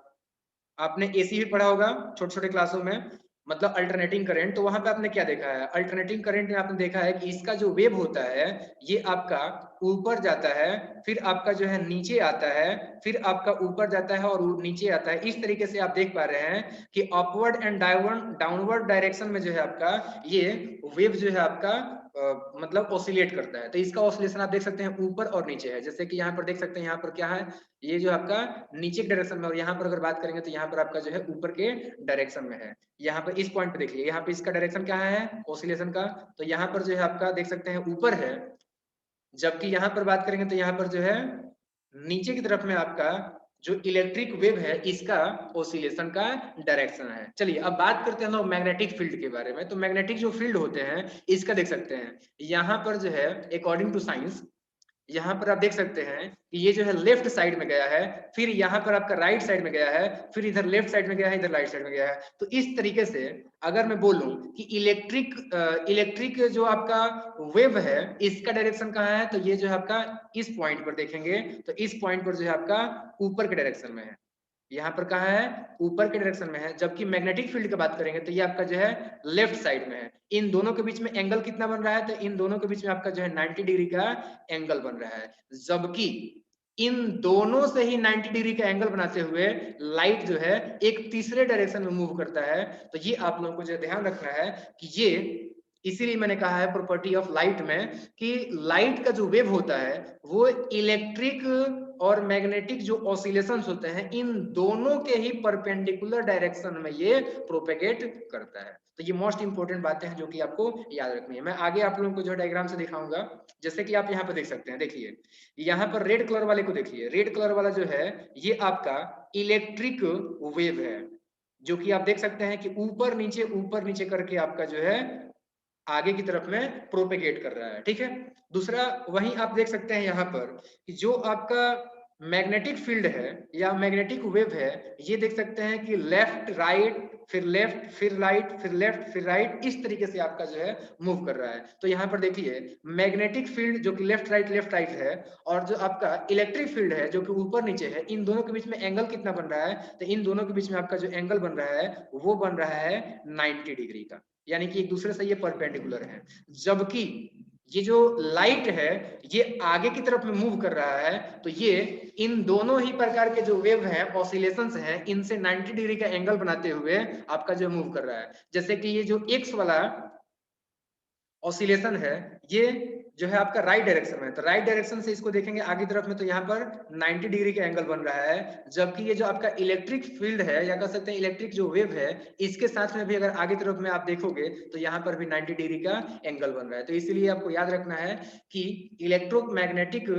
आपने एसी भी पढ़ा होगा छोटे छोटे क्लासों में, मतलब अल्टरनेटिंग करंट। तो वहां पे आपने क्या देखा है, अल्टरनेटिंग करंट में आपने देखा है कि इसका जो वेव होता है ये आपका ऊपर जाता है, फिर आपका जो है नीचे आता है, फिर आपका ऊपर जाता है और नीचे आता है। इस तरीके से आप देख पा रहे हैं कि अपवर्ड एंड डाउनवर्ड डायरेक्शन में जो है आपका ये वेव जो है आपका मतलब ऑसिलेट करता है। तो इसका ऑसिलेशन आप देख सकते हैं ऊपर और नीचे है। जैसे कि यहाँ पर देख सकते हैं, यहाँ पर क्या है, ये जो आपका नीचे के डायरेक्शन में, और यहाँ पर अगर बात करेंगे तो यहाँ पर आपका जो है ऊपर के डायरेक्शन में है। यहाँ पर इस पॉइंट पे देखिए, यहाँ पे इसका डायरेक्शन क्या है ऑसिलेशन का, तो यहाँ पर जो है आपका देख सकते हैं ऊपर है, जबकि यहाँ पर बात करेंगे तो यहाँ पर जो है नीचे की तरफ में आपका जो इलेक्ट्रिक वेव है इसका ऑसिलेशन का डायरेक्शन है। चलिए अब बात करते हैं लोग मैग्नेटिक फील्ड के बारे में। तो मैग्नेटिक जो फील्ड होते हैं इसका देख सकते हैं, यहाँ पर जो है अकॉर्डिंग टू साइंस यहाँ पर आप देख सकते हैं कि ये जो है लेफ्ट साइड में गया है, फिर यहाँ पर आपका राइट साइड में गया है, फिर इधर लेफ्ट साइड में गया है, इधर राइट साइड में गया है। तो इस तरीके से अगर मैं बोलूं कि इलेक्ट्रिक जो आपका वेव है इसका डायरेक्शन कहाँ है, तो ये जो है आपका इस पॉइंट पर देखेंगे तो इस पॉइंट पर जो है आपका ऊपर के डायरेक्शन में है, यहाँ पर कहाँ है ऊपर के डायरेक्शन में है। जबकि मैग्नेटिक फील्ड की बात करेंगे तो ये आपका जो है लेफ्ट साइड में है। इन दोनों के बीच में एंगल कितना बन रहा है, तो इन दोनों के बीच में आपका जो है 90 डिग्री का एंगल बन रहा है। जबकि इन दोनों से ही 90 डिग्री का एंगल बनाते हुए लाइट जो है एक तीसरे डायरेक्शन में मूव करता है। तो ये आप लोगों को जो ध्यान रखना है कि ये, इसीलिए मैंने कहा है प्रॉपर्टी ऑफ लाइट में कि लाइट का जो वेव होता है वो इलेक्ट्रिक और मैग्नेटिक जो ऑसिलेशंस होते हैं इन दोनों के ही परपेंडिकुलर डायरेक्शन में ये प्रोपेगेट करता है। तो ये मोस्ट इंपोर्टेंट बातें हैं जो कि आपको याद रखनी है। मैं आगे आप लोगों को जो डायग्राम से दिखाऊंगा, जैसे कि आप यहाँ पे देख सकते हैं, देखिए यहाँ पर रेड कलर वाले को देखिए, रेड कलर वाला जो है ये आपका इलेक्ट्रिक वेव है, जो कि आप देख सकते हैं कि ऊपर नीचे करके आपका जो है आगे की तरफ में प्रोपेगेट कर रहा है। ठीक है, दूसरा वहीं आप देख सकते हैं यहाँ पर कि जो आपका मैग्नेटिक फील्ड है या मैग्नेटिक वेव है, ये देख सकते हैं कि लेफ्ट राइट फिर लेफ्ट फिर राइट फिर लेफ्ट फिर राइट, इस तरीके से आपका जो है मूव कर रहा है। तो यहाँ पर देखिए मैग्नेटिक फील्ड जो कि लेफ्ट राइट है, और जो आपका इलेक्ट्रिक फील्ड है जो कि ऊपर नीचे है, इन दोनों के बीच में एंगल कितना बन रहा है, तो इन दोनों के बीच में आपका जो एंगल बन रहा है वो बन रहा है 90 डिग्री का, यानी कि एक दूसरे से ये परपेंडिकुलर है। जबकि ये जो लाइट है ये आगे की तरफ में मूव कर रहा है, तो ये इन दोनों ही प्रकार के जो वेव हैं ऑसिलेशंस हैं इनसे 90 डिग्री का एंगल बनाते हुए आपका जो मूव कर रहा है। जैसे कि ये जो एक्स वाला ऑसिलेशन है, ये जो है आपका राइट डायरेक्शन में है। तो राइट डायरेक्शन से इसको देखेंगे आगे तरफ में तो यहाँ पर 90 डिग्री का एंगल बन रहा है, जबकि ये जो आपका इलेक्ट्रिक फील्ड है या कह सकते हैं इलेक्ट्रिक जो वेव है, इसके साथ में भी अगर आगे तरफ में आप देखोगे तो यहाँ पर भी 90 डिग्री का एंगल बन रहा है। तो इसलिए आपको याद रखना है कि इलेक्ट्रोमैग्नेटिक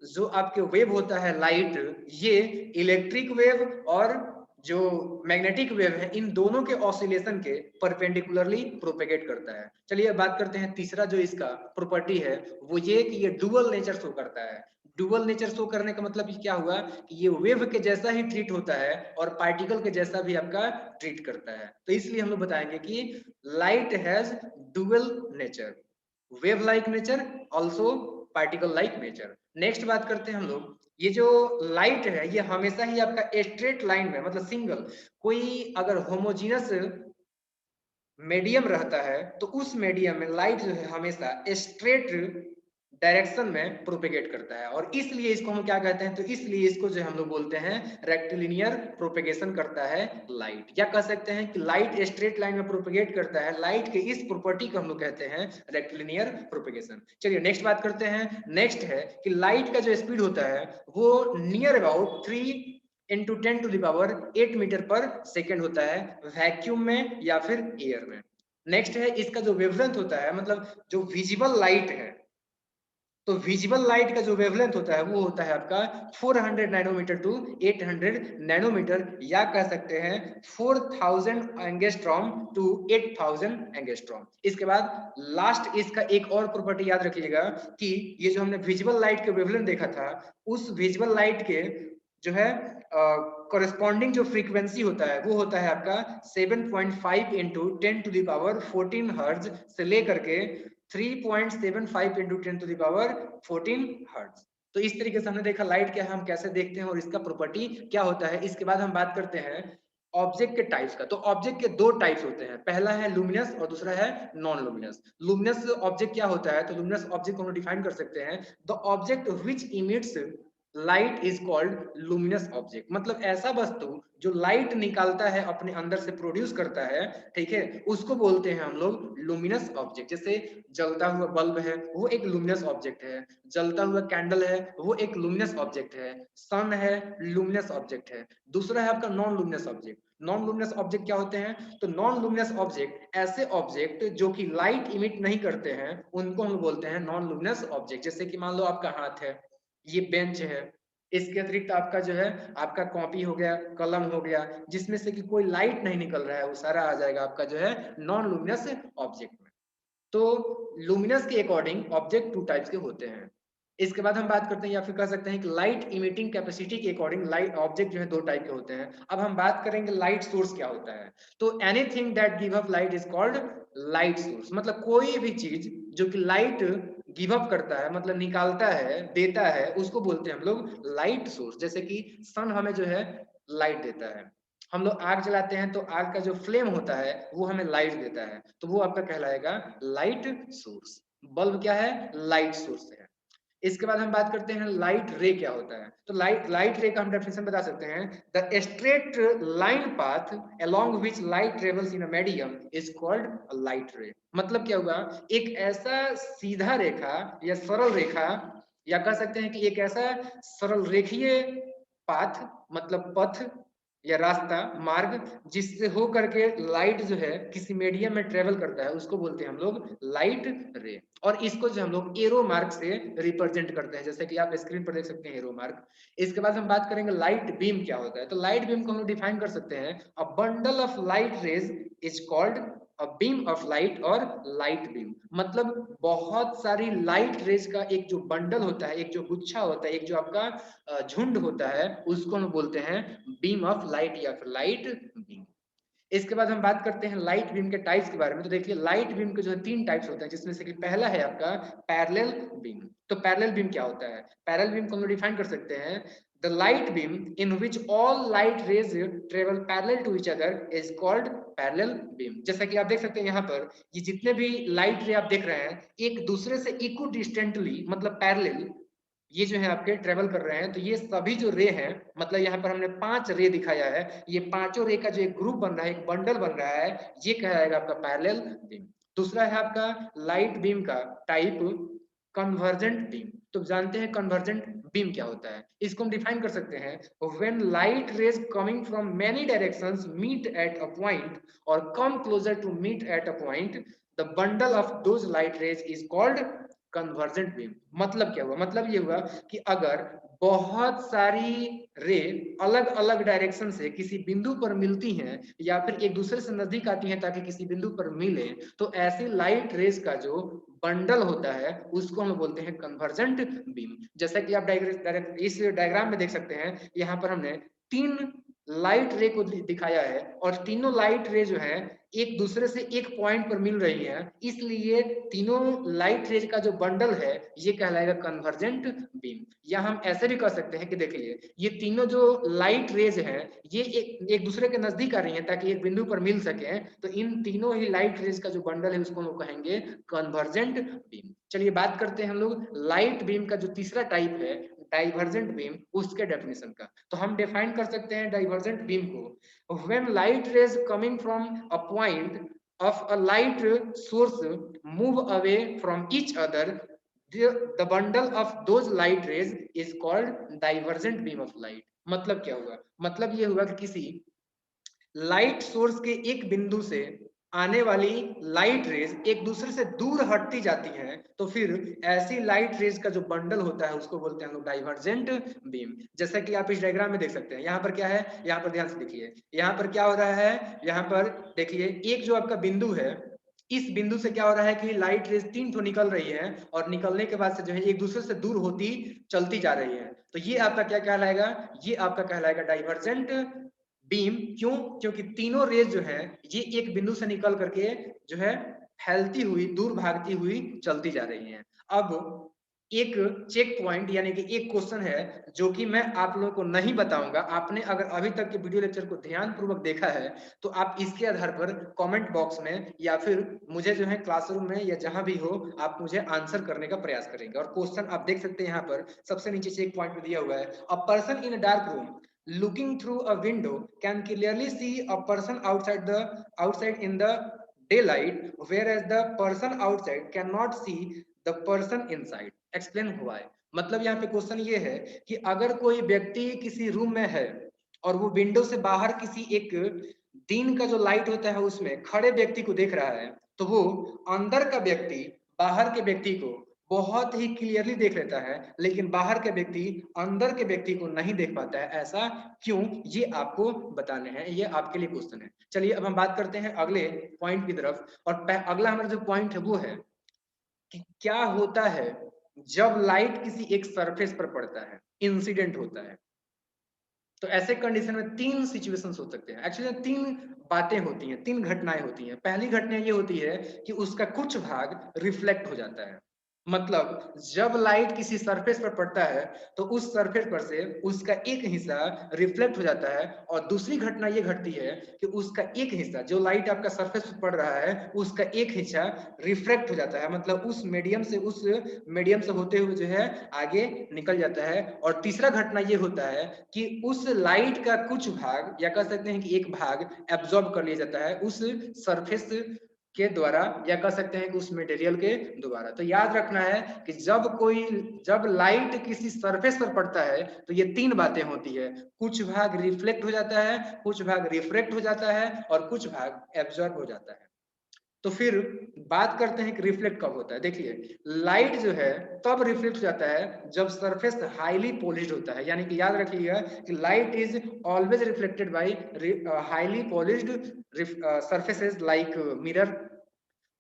जो आपके वेव होता है लाइट, ये इलेक्ट्रिक वेव और जो मैग्नेटिक वेव है इन दोनों के ऑसिलेशन के परपेंडिकुलरली प्रोपेगेट करता है। चलिए बात करते हैं तीसरा जो इसका प्रॉपर्टी है वो ये कि ये डुअल नेचर शो करता है। डुअल नेचर शो करने का मतलब क्या हुआ कि ये वेव के जैसा ही ट्रीट होता है और पार्टिकल के जैसा भी आपका ट्रीट करता है। तो इसलिए हम लोग बताएंगे कि light has dual nature, wave like nature, also particle like nature. Next बात करते हैं हम लोग, ये जो लाइट है ये हमेशा ही आपका स्ट्रेट लाइन में मतलब सिंगल, कोई अगर होमोजीनस मीडियम रहता है तो उस मीडियम में लाइट जो है हमेशा स्ट्रेट डायरेक्शन में प्रोपेगेट करता है, और इसलिए इसको हम क्या कहते हैं, तो इसलिए इसको जो हम लोग बोलते हैं रेक्टिलिनियर प्रोपेगेशन करता है लाइट, या कह सकते हैं कि लाइट स्ट्रेट लाइन में प्रोपेगेट करता है। लाइट के इस प्रॉपर्टी को हम लोग कहते हैं रेक्टिलिनियर प्रोपेगेशन। चलिए नेक्स्ट बात करते हैं। नेक्स्ट है कि लाइट का जो स्पीड होता है वो नियर अबाउट 3 × 10⁸ मीटर पर सेकेंड होता है वैक्यूम में या फिर एयर में। नेक्स्ट है इसका जो वेवलेंथ होता है, मतलब जो विजिबल लाइट है, तो विजिबल लाइट का जो वेवलेंथ होता है वो होता है आपका 400 नैनोमीटर टू 800 नैनोमीटर, या कह सकते हैं 4000 एंगस्ट्रॉम टू 8000 एंगस्ट्रॉम। इसके बाद लास्ट इसका एक और प्रॉपर्टी याद रखिएगा कि ये जो हमने विजिबल लाइट के वेवलेंथ देखा था, उस विजिबल लाइट के जो है कॉरेस्पॉन्डिंग जो फ्रीक्वेंसी होता है वो होता है आपका 7.5 इंटू 10⁻14 हर्ट्ज से लेकर के 3.75 इंटू 10⁻14 हर्ट्ज। तो इस तरीके से हमने देखा लाइट क्या है, हम कैसे देखते हैं और इसका प्रॉपर्टी क्या होता है। इसके बाद हम बात करते हैं ऑब्जेक्ट के टाइप्स का। तो ऑब्जेक्ट के दो टाइप्स होते हैं, पहला है लुमिनस और दूसरा है नॉन लुमिनस। लुमिनस ऑब्जेक्ट क्या होता है, तो लुमिनस ऑब्जेक्ट को हम डिफाइन कर सकते हैं, the object which emits light is called luminous object. मतलब ऐसा वस्तु जो लाइट निकालता है अपने अंदर से प्रोड्यूस करता है, ठीक है, उसको बोलते हैं हम लोग लुमिनस ऑब्जेक्ट। जैसे जलता हुआ बल्ब है वो एक लुमिनस ऑब्जेक्ट है, जलता हुआ कैंडल है वो एक लुमिनस ऑब्जेक्ट है, सन है लुमिनस ऑब्जेक्ट है। दूसरा है आपका non luminous object. Non luminous object क्या होते हैं, तो नॉन लुमिनस ऑब्जेक्ट ऐसे ऑब्जेक्ट जो कि लाइट इमिट नहीं करते हैं उनको हम बोलते हैं नॉन लुमिनस ऑब्जेक्ट। जैसे कि मान लो आपका हाथ है, ये बेंच है, इसके अतिरिक्त आपका जो है आपका कॉपी हो गया, कलम हो गया, जिसमें से कि कोई लाइट नहीं निकल रहा है, वो सारा आ जाएगा आपका जो है नॉन लुमिनस ऑब्जेक्ट में। तो लुमिनस के अकॉर्डिंग ऑब्जेक्ट टू टाइप्स के होते हैं। इसके बाद हम बात करते हैं या फिर कह सकते हैं कि लाइट इमिटिंग कैपेसिटी के अकॉर्डिंग लाइट ऑब्जेक्ट जो है दो टाइप के होते हैं। अब हम बात करेंगे लाइट सोर्स क्या होता है। तो anything that give up light is called light source. मतलब कोई भी चीज जो कि लाइट गिव अप करता है, मतलब निकालता है, देता है, उसको बोलते हैं हम लोग लाइट सोर्स। जैसे कि सन हमें जो है लाइट देता है, हम लोग आग जलाते हैं तो आग का जो फ्लेम होता है वो हमें लाइट देता है, तो वो आपका कहलाएगा लाइट सोर्स। बल्ब क्या है, लाइट सोर्स है। इसके बाद हम बात करते हैं लाइट रे क्या होता है। तो लाइट रे का हम डेफिनेशन बता सकते हैं, the straight line path along which light travels in a medium is called light रे। मतलब क्या होगा, एक ऐसा सीधा रेखा या सरल रेखा, या कह सकते हैं कि एक ऐसा सरल रेखीय पाथ, मतलब पथ या रास्ता, मार्ग, जिससे हो करके लाइट जो है किसी मीडियम में ट्रेवल करता है, उसको बोलते हैं हम लोग लाइट रे। और इसको जो हम लोग एरो मार्क से रिप्रेजेंट करते हैं, जैसे कि आप स्क्रीन पर देख सकते हैं एरो मार्क। इसके बाद हम बात करेंगे लाइट बीम क्या होता है। तो लाइट बीम को हम लोग डिफाइन कर सकते हैं, a bundle of light rays is called a beam of light और लाइट बीम। मतलब बहुत सारी लाइट रेज का एक जो बंडल होता है, एक जो गुच्छा होता है, एक जो आपका झुंड होता है, उसको हम बोलते हैं बीम ऑफ लाइट या फिर लाइट बीम। इसके बाद हम बात करते हैं लाइट बीम के टाइप्स के बारे में। तो देखिए लाइट बीम के जो है तीन टाइप्स होते हैं, जिसमें से कि पहला है आपका पैरेलल बीम। तो पैरेलल बीम क्या होता है, पैरेलल बीम को हम डिफाइन कर सकते हैं, the light beam in which all light rays travel parallel to each other is called parallel beam. जैसा कि आप देख सकते हैं यहाँ पर ये जितने भी लाइट रे आप देख रहे हैं एक दूसरे से इक्वो डिस्टेंटली मतलब पैरेलल ये जो है आपके ट्रेवल कर रहे हैं, तो ये सभी जो रे हैं, मतलब यहाँ पर हमने 5 रे दिखाया है, ये पांचों रे का जो एक ग्रुप बन रहा है, एक बंडल बन रहा है, ये कहलाएगा आपका पैरेलल बीम। दूसरा है आपका लाइट बीम का टाइप कन्वर्जेंट बीम। तो जानते हैं कन्वर्जेंट बीम क्या होता है, इसको हम डिफाइन कर सकते हैं, when light rays coming from many directions meet at a point और come closer to meet at a point, the bundle of those light rays is called convergent beam. मतलब क्या हुआ, मतलब ये हुआ कि अगर बहुत सारी रे अलग अलग डायरेक्शन से किसी बिंदु पर मिलती हैं या फिर एक दूसरे से नजदीक आती हैं ताकि किसी बिंदु पर मिले, तो ऐसी लाइट रेज का जो बंडल होता है उसको हम बोलते हैं कन्वर्जेंट बीम। जैसा कि आप इस डायग्राम में देख सकते हैं, यहाँ पर हमने 3 लाइट रे को दिखाया है और तीनों लाइट रे जो है एक दूसरे से एक पॉइंट पर मिल रही है, इसलिए तीनों लाइट रेज का जो बंडल है ये कहलाएगा कन्वर्जेंट बीम। या हम ऐसे भी कह सकते हैं कि देखिए ये तीनों जो लाइट रेज हैं ये एक दूसरे के नजदीक आ रही हैं ताकि एक बिंदु पर मिल सके, तो इन तीनों ही लाइट रेज का जो बंडल है उसको हम कहेंगे कन्वर्जेंट बीम। चलिए बात करते हैं हम लोग लाइट बीम का जो तीसरा टाइप है डाइवर्जेंट बीम, उसके डेफिनेशन का। तो हम डिफाइन कर सकते हैं डाइवर्जेंट बीम को, when light rays coming from a point of a light source move away from each other, the bundle of those light rays is called divergent beam of light। मतलब क्या हुआ, मतलब ये हुआ कि किसी लाइट सोर्स के एक बिंदु से आने वाली लाइट रेज एक दूसरे से दूर हटती जाती हैं, तो फिर ऐसी लाइट रेज का जो बंडल होता है उसको बोलते हैं हम लोग डाइवर्जेंट बीम। जैसा कि आप इस डायग्राम में देख सकते हैं, यहाँ पर क्या है, यहाँ पर ध्यान से देखिए, यहाँ पर क्या हो रहा है, यहाँ पर देखिए एक जो आपका बिंदु है, इस बिंदु से क्या हो रहा है कि लाइट रेज 3 ठो निकल रही है और निकलने के बाद से जो है एक दूसरे से दूर होती चलती जा रही है, तो ये आपका क्या कहलाएगा, ये आपका कहलाएगा डाइवर्जेंट बीम। क्यों, क्योंकि तीनों रेज जो है ये एक बिंदु से निकल करके जो है फैलती हुई दूर भागती हुई चलती जा रही हैं। अब एक चेक पॉइंट यानी कि एक क्वेश्चन है जो कि मैं आप लोगों को नहीं बताऊंगा, आपने अगर अभी तक के वीडियो लेक्चर को ध्यान पूर्वक देखा है तो आप इसके आधार पर कमेंट बॉक्स में या फिर मुझे जो है क्लासरूम में या जहां भी हो आप मुझे आंसर करने का प्रयास करेंगे। और क्वेश्चन आप देख सकते हैं, यहाँ पर सबसे नीचे चेक पॉइंट में दिया हुआ है, a person in a dark room looking through a window can clearly see a person outside in the daylight, whereas the person outside cannot see the person inside, explain why। मतलब यहाँ पे क्वेश्चन ये है कि अगर कोई व्यक्ति किसी रूम में है और वो विंडो से बाहर किसी एक दिन का जो लाइट होता है उसमें खड़े व्यक्ति को देख रहा है, तो वो अंदर का व्यक्ति बाहर के व्यक्ति को बहुत ही क्लियरली देख लेता है, लेकिन बाहर के व्यक्ति अंदर के व्यक्ति को नहीं देख पाता है। ऐसा क्यों, ये आपको बताने हैं, ये आपके लिए क्वेश्चन है। चलिए अब हम बात करते हैं अगले पॉइंट की तरफ, और अगला हमारा जो पॉइंट है वो है कि क्या होता है जब लाइट किसी एक सरफेस पर पड़ता है, इंसिडेंट होता है। तो ऐसे कंडीशन में 3 सिचुएशंस हो सकते हैं, एक्चुअली 3 बातें होती हैं, 3 घटनाएं होती हैं। पहली घटना ये होती है कि उसका कुछ भाग रिफ्लेक्ट हो जाता है, मतलब जब लाइट किसी सरफेस पर पड़ता है तो उस सरफेस पर से उसका एक हिस्सा रिफ्लेक्ट हो जाता है। और दूसरी घटना ये घटती है कि उसका एक हिस्सा, जो लाइट आपका सरफेस पर पड़ रहा है उसका एक हिस्सा रिफ्लेक्ट हो जाता है, मतलब उस मीडियम से होते हुए जो है आगे निकल जाता है। और तीसरा घटना ये होता है कि उस लाइट का कुछ भाग या कह सकते हैं कि एक भाग एब्जॉर्ब कर लिया जाता है उस सरफेस के द्वारा, या कह सकते हैं कि उस मटेरियल के द्वारा। तो याद रखना है कि जब लाइट किसी सरफेस पर पड़ता है तो ये 3 बातें होती है, कुछ भाग रिफ्लेक्ट हो जाता है, कुछ भाग रिफ्रैक्ट हो जाता है और कुछ भाग एब्जॉर्ब हो जाता है। तो फिर बात करते हैं कि रिफ्लेक्ट कब होता है। देखिए लाइट जो है तब रिफ्लेक्ट हो जाता है जब सरफेस हाईली पॉलिश्ड होता है, यानी कि याद रखिएगा कि light is always reflected by highly polished surfaces like mirror.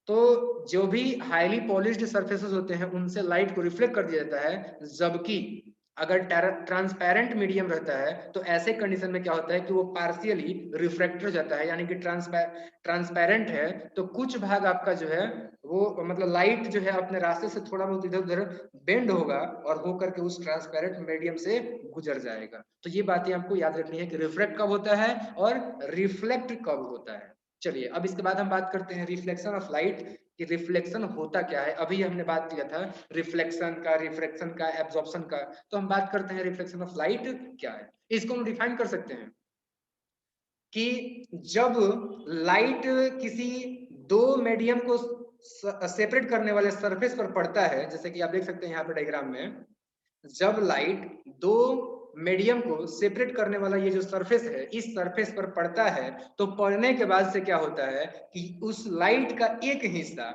तो जो भी हाईली पॉलिश्ड सरफेसेस होते हैं उनसे लाइट को रिफ्लेक्ट कर दिया जाता है, जबकि अगर ट्रांसपेरेंट मीडियम रहता है तो ऐसे कंडीशन में क्या होता है कि वो पार्शियली रिफ्रैक्ट हो जाता है, यानी कि ट्रांसपेरेंट है तो कुछ भाग आपका जो है वो मतलब लाइट जो है अपने रास्ते से थोड़ा बहुत इधर उधर बेंड होगा और हो करके उस ट्रांसपेरेंट मीडियम से गुजर जाएगा। तो ये बातें आपको याद रखनी है कि रिफ्रैक्ट कब होता है और रिफ्लेक्ट कब होता है। चलिए अब इसके बाद हम बात करते हैं रिफ्लेक्शन ऑफ लाइट कि रिफ्लेक्शन होता क्या है। अभी हमने बात किया था रिफ्लेक्शन का, रिफ्रैक्शन का, एब्जॉर्प्शन का, तो हम बात करते हैं रिफ्लेक्शन ऑफ लाइट क्या है। इसको हम डिफाइन कर सकते हैं कि जब लाइट किसी दो मीडियम को सेपरेट करने वाले सरफेस पर पड़ता है, जैसे कि आप देख सकते हैं यहाँ पे डायग्राम में, जब लाइट दो मीडियम को सेपरेट करने वाला ये जो सरफेस है, इस सरफेस पर पड़ता है, तो पड़ने के बाद से क्या होता है कि उस लाइट का एक हिस्सा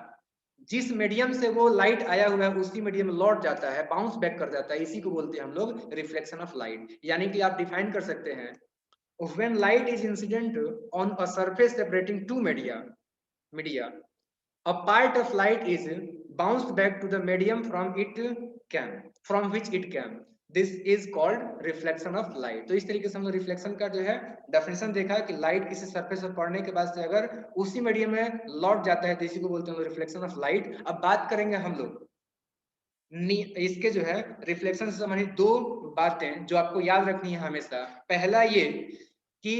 जिस मीडियम से वो लाइट आया हुआ है उसी मीडियम में लौट जाता है, बाउंस बैक कर जाता है। इसी को बोलते हैं हम लोग रिफ्लेक्शन ऑफ लाइट। यानी कि आप डिफाइन कर सकते हैं, when light is incident on a surface separating two media, a part of light is bounced back to the medium from which it came. This is called reflection of light. तो इस तरीके से हम लोग रिफ्लेक्शन का जो है डेफिनेशन देखा कि लाइट किसी सरफेस पर पड़ने के बाद से अगर उसी मीडियम में लौट जाता है तो इसी को बोलते हैं रिफ्लेक्शन ऑफ लाइट। अब बात करेंगे हम लोग इसके जो है रिफ्लेक्शन से संबंधित दो बातें जो आपको याद रखनी है हमेशा। पहला ये कि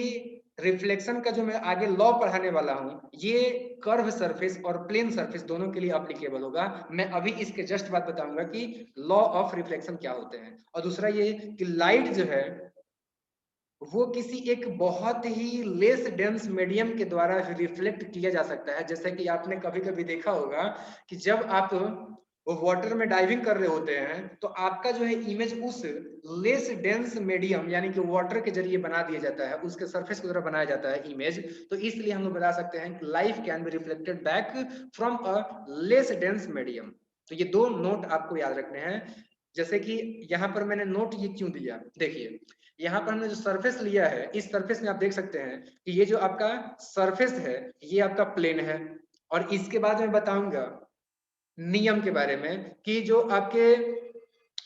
रिफ्लेक्शन का जो मैं आगे लॉ पढ़ाने वाला हूं, ये कर्व सरफेस और प्लेन सरफेस दोनों के लिए एप्लीकेबल होगा। मैं अभी इसके जस्ट बाद बताऊंगा कि लॉ ऑफ रिफ्लेक्शन क्या होते हैं। और दूसरा ये कि लाइट जो है वो किसी एक बहुत ही लेस डेंस मीडियम के द्वारा रिफ्लेक्ट किया जा सकता है। जैसे कि आपने कभी कभी देखा होगा कि जब आप वाटर में डाइविंग कर रहे होते हैं तो आपका जो है इमेज उस लेस डेंस मीडियम यानी कि वाटर के जरिए बना दिया जाता है, उसके सरफेस की तरह बनाया जाता है इमेज। तो इसलिए हम लोग बता सकते हैं कि life can be reflected back from a less dense medium. तो ये दो नोट आपको याद रखने हैं। जैसे कि यहाँ पर मैंने नोट ये क्यों दिया, देखिए यहाँ पर हमने जो सरफेस लिया है, इस सरफेस में आप देख सकते हैं कि ये जो आपका सरफेस है ये आपका प्लेन है। और इसके बाद मैं बताऊंगा नियम के बारे में कि जो आपके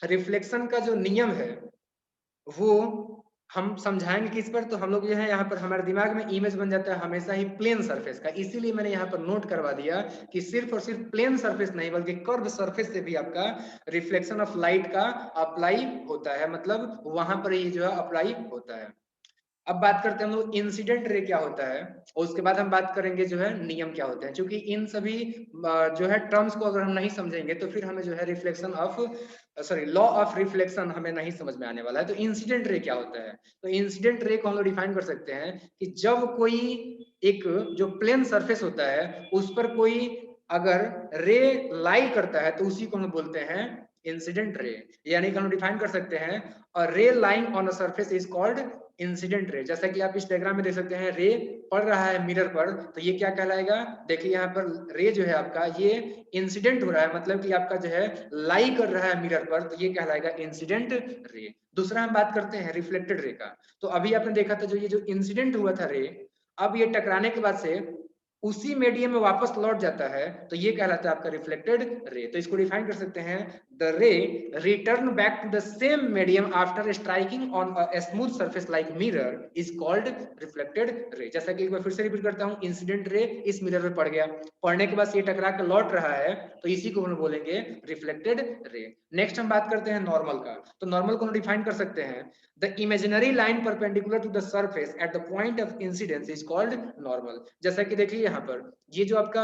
रिफ्लेक्शन का जो नियम है वो हम समझाएंगे किस पर। तो हम लोग जो है यहाँ पर हमारे दिमाग में इमेज बन जाता है हमेशा ही प्लेन सरफेस का, इसीलिए मैंने यहाँ पर नोट करवा दिया कि सिर्फ और सिर्फ प्लेन सरफेस नहीं बल्कि कर्व सरफेस से भी आपका रिफ्लेक्शन ऑफ लाइट का अप्लाई होता है, मतलब वहां पर ये जो है अप्लाई होता है। अब बात करते हैं हम लोग इंसिडेंट रे क्या होता है, और उसके बाद हम बात करेंगे जो है नियम क्या होते हैं। क्योंकि इन सभी जो है टर्म्स को अगर हम नहीं समझेंगे तो फिर हमें जो है reflection of law of reflection हमें नहीं समझ में आने वाला है। तो इंसिडेंट रे क्या होता है, तो इंसिडेंट रे को हम लोग डिफाइन कर सकते हैं कि जब कोई एक जो प्लेन सरफेस होता है उस पर कोई अगर रे लाई करता है तो उसी को हम बोलते हैं इंसिडेंट रे। यानी कि हम डिफाइन कर सकते हैं और रे lying on a surface is called incident ray. जैसा कि आप इस डायग्राम में देख सकते हैं रे पड़ रहा है मिरर पर, तो ये क्या कहलाएगा, देखिए यहाँ पर रे जो है आपका ये इंसिडेंट हो रहा है, मतलब कि आपका जो है लाई कर रहा है मिरर पर, तो ये कहलाएगा इंसिडेंट रे। दूसरा हम बात करते हैं रिफ्लेक्टेड रे का। तो अभी आपने देखा था जो ये जो इंसिडेंट हुआ था रे, अब ये टकराने के बाद से उसी मीडियम में वापस लौट जाता है, तो ये कहलाता है आपका रिफ्लेक्टेड रे। तो इसको डिफाइन कर सकते हैं, the ray return back to the same medium after striking on a smooth surface like mirror is called reflected ray. जैसा कि एक बार फिर से रिपीट करता हूं, इंसिडेंट रे इस मिरर में पड़ गया, पड़ने के बाद ये टकरा के लौट रहा है, तो इसी को हम बोलेंगे रिफ्लेक्टेड रे। नेक्स्ट हम बात करते हैं नॉर्मल का। तो नॉर्मल को हम डिफाइन कर सकते हैं, the imaginary line perpendicular to the surface at the point of incidence is called normal। जैसा कि देखिए यहाँ पर ये जो आपका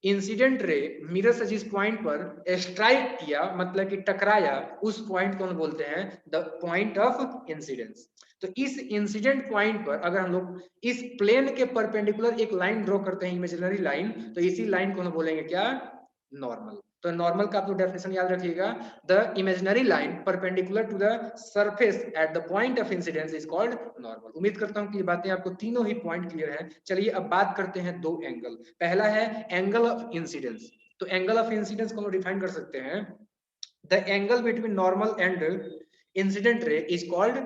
इंसिडेंट रे मिरर से जिस पॉइंट पर स्ट्राइक किया मतलब कि टकराया, उस पॉइंट को हम बोलते हैं द पॉइंट ऑफ इंसिडेंस। तो इस इंसिडेंट पॉइंट पर अगर हम लोग इस प्लेन के परपेंडिकुलर एक लाइन ड्रॉ करते हैं, इमेजिनरी लाइन, तो इसी लाइन को हम बोलेंगे क्या, नॉर्मल। तो नॉर्मल का आप लोग डेफिनेशन याद रखिएगा, the imaginary line perpendicular to the surface at the point of incidence is called normal. उम्मीद करता हूं कि ये बातें आपको तीनों ही पॉइंट क्लियर है। चलिए अब बात करते हैं दो एंगल। पहला है एंगल ऑफ इंसिडेंस। तो एंगल ऑफ इंसिडेंस को हम डिफाइन कर सकते हैं, the angle between normal and incident ray is called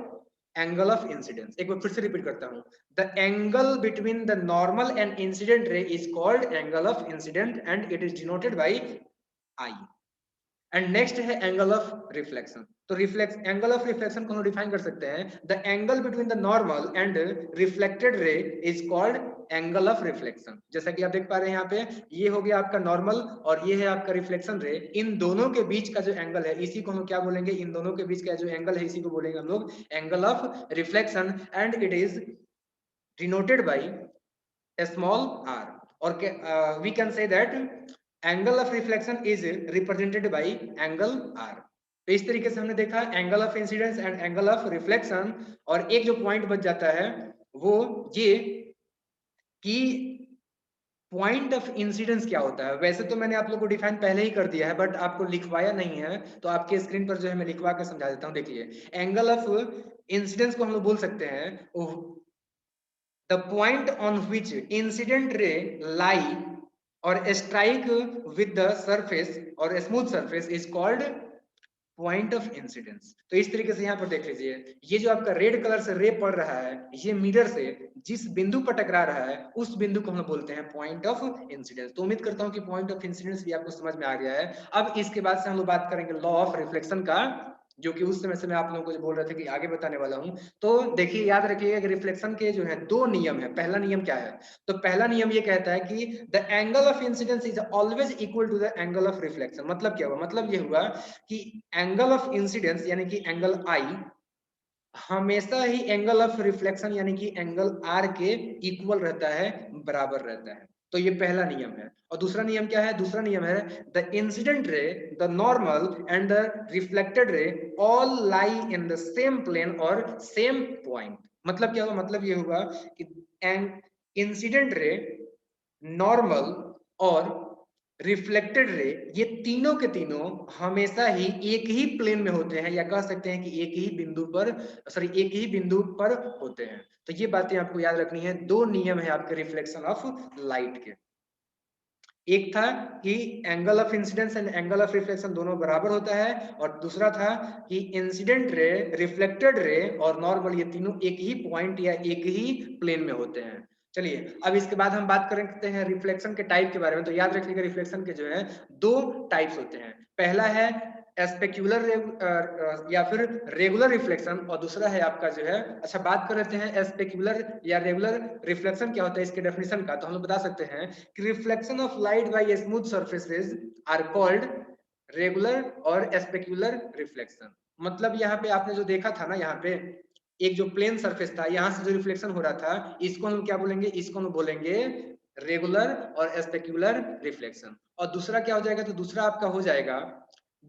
angle of incidence. एक बार फिर से रिपीट करता हूं, the angle between the normal and incident ray is called angle of incident and it is denoted by I. And next है एंगल ऑफ रिफ्लेक्शन। तो एंगल ऑफ रिफ्लेक्शन को हम डिफाइन कर सकते हैं, the angle between the normal and reflected ray is called angle of reflection. जैसा कि आप देख पा रहे हैं यहाँ पे, ये हो गया आपका नॉर्मल और ये है आपका रिफ्लेक्शन रे। इन दोनों के बीच का जो एंगल है इसी को हम क्या बोलेंगे, इन दोनों के बीच का जो एंगल है इसी को बोलेंगे हम लोग angle of reflection and it is denoted by small r। और we can say that angle of reflection is represented by angle R. तो इस तरीके से हमने देखा angle of incidence and angle of reflection. और एक जो पॉइंट बच जाता है वो ये कि पॉइंट ऑफ इंसिडेंस क्या होता है। वैसे तो मैंने आप लोगों को डिफाइन पहले ही कर दिया है, बट आपको लिखवाया नहीं है, तो आपके स्क्रीन पर जो है मैं लिखवा के समझा देता हूँ। देखिए, एंगल ऑफ इंसिडेंस को हम लोग बोल सकते हैं the point on which incident ray lie और स्ट्राइक विद द सरफेस और smooth surface is called point of incidence. तो इस तरीके से यहाँ पर देख लीजिए, ये जो आपका रेड कलर से रे पड़ रहा है, ये मिरर से जिस बिंदु पर टकरा रहा है उस बिंदु को हम बोलते हैं पॉइंट ऑफ इंसिडेंस। तो उम्मीद करता हूँ कि पॉइंट ऑफ इंसिडेंस भी आपको समझ में आ गया है। अब इसके बाद से हम लोग बात करेंगे लॉ ऑफ रिफ्लेक्शन का, जो कि उस समय से मैं आप लोगों को बोल रहे थे कि आगे बताने वाला हूं। तो देखिए, याद रखिएगा कि रिफ्लेक्शन के जो है दो नियम है। पहला नियम क्या है? तो पहला नियम ये कहता है कि the angle of incidence is always equal to the angle of reflection. मतलब क्या हुआ? मतलब ये हुआ कि एंगल ऑफ इंसिडेंस यानी कि एंगल आई हमेशा ही एंगल ऑफ रिफ्लेक्शन यानी कि एंगल आर के इक्वल रहता है, बराबर रहता है। तो ये पहला नियम है। और दूसरा नियम क्या है? दूसरा नियम है the incident ray, the normal and the reflected ray all lie in the same plane और सेम पॉइंट। मतलब क्या हुआ? मतलब ये हुआ कि इंसिडेंट रे, नॉर्मल और रिफ्लेक्टेड रे, ये तीनों के तीनों हमेशा ही एक ही प्लेन में होते हैं, या कह सकते हैं कि एक ही बिंदु पर, सॉरी, एक ही बिंदु पर होते हैं। तो ये बातें आपको याद रखनी है। दो नियम है आपके रिफ्लेक्शन ऑफ लाइट के। एक था कि angle of incidence and angle of reflection दोनों बराबर होता है, और दूसरा था कि इंसिडेंट रे, रिफ्लेक्टेड रे और नॉर्मल, ये तीनों एक ही पॉइंट या एक ही प्लेन में होते हैं। चलिए, अब इसके बाद हम बात करते हैं रिफ्लेक्शन के टाइप के बारे में। तो याद रखिएगा, रिफ्लेक्शन के जो है दो टाइप्स होते हैं। पहला है एस्पेक्युलर या फिर रेगुलर रिफ्लेक्शन, और दूसरा है आपका जो है, अच्छा बात कर लेते हैं एस्पेक्युलर या रेगुलर रिफ्लेक्शन क्या होता है, इसके डेफिनेशन का। तो हम लोग बता सकते हैं कि reflection of light by smooth surfaces are called regular और एस्पेक्युलर रिफ्लेक्शन। मतलब यहाँ पे आपने जो देखा था ना, यहाँ पे एक जो प्लेन सरफेस था, यहाँ से जो रिफ्लेक्शन हो रहा था, इसको हम क्या बोलेंगे? इसको हम बोलेंगे रेगुलर और एस्पेक्युलर रिफ्लेक्शन। और दूसरा क्या हो जाएगा? तो दूसरा आपका हो जाएगा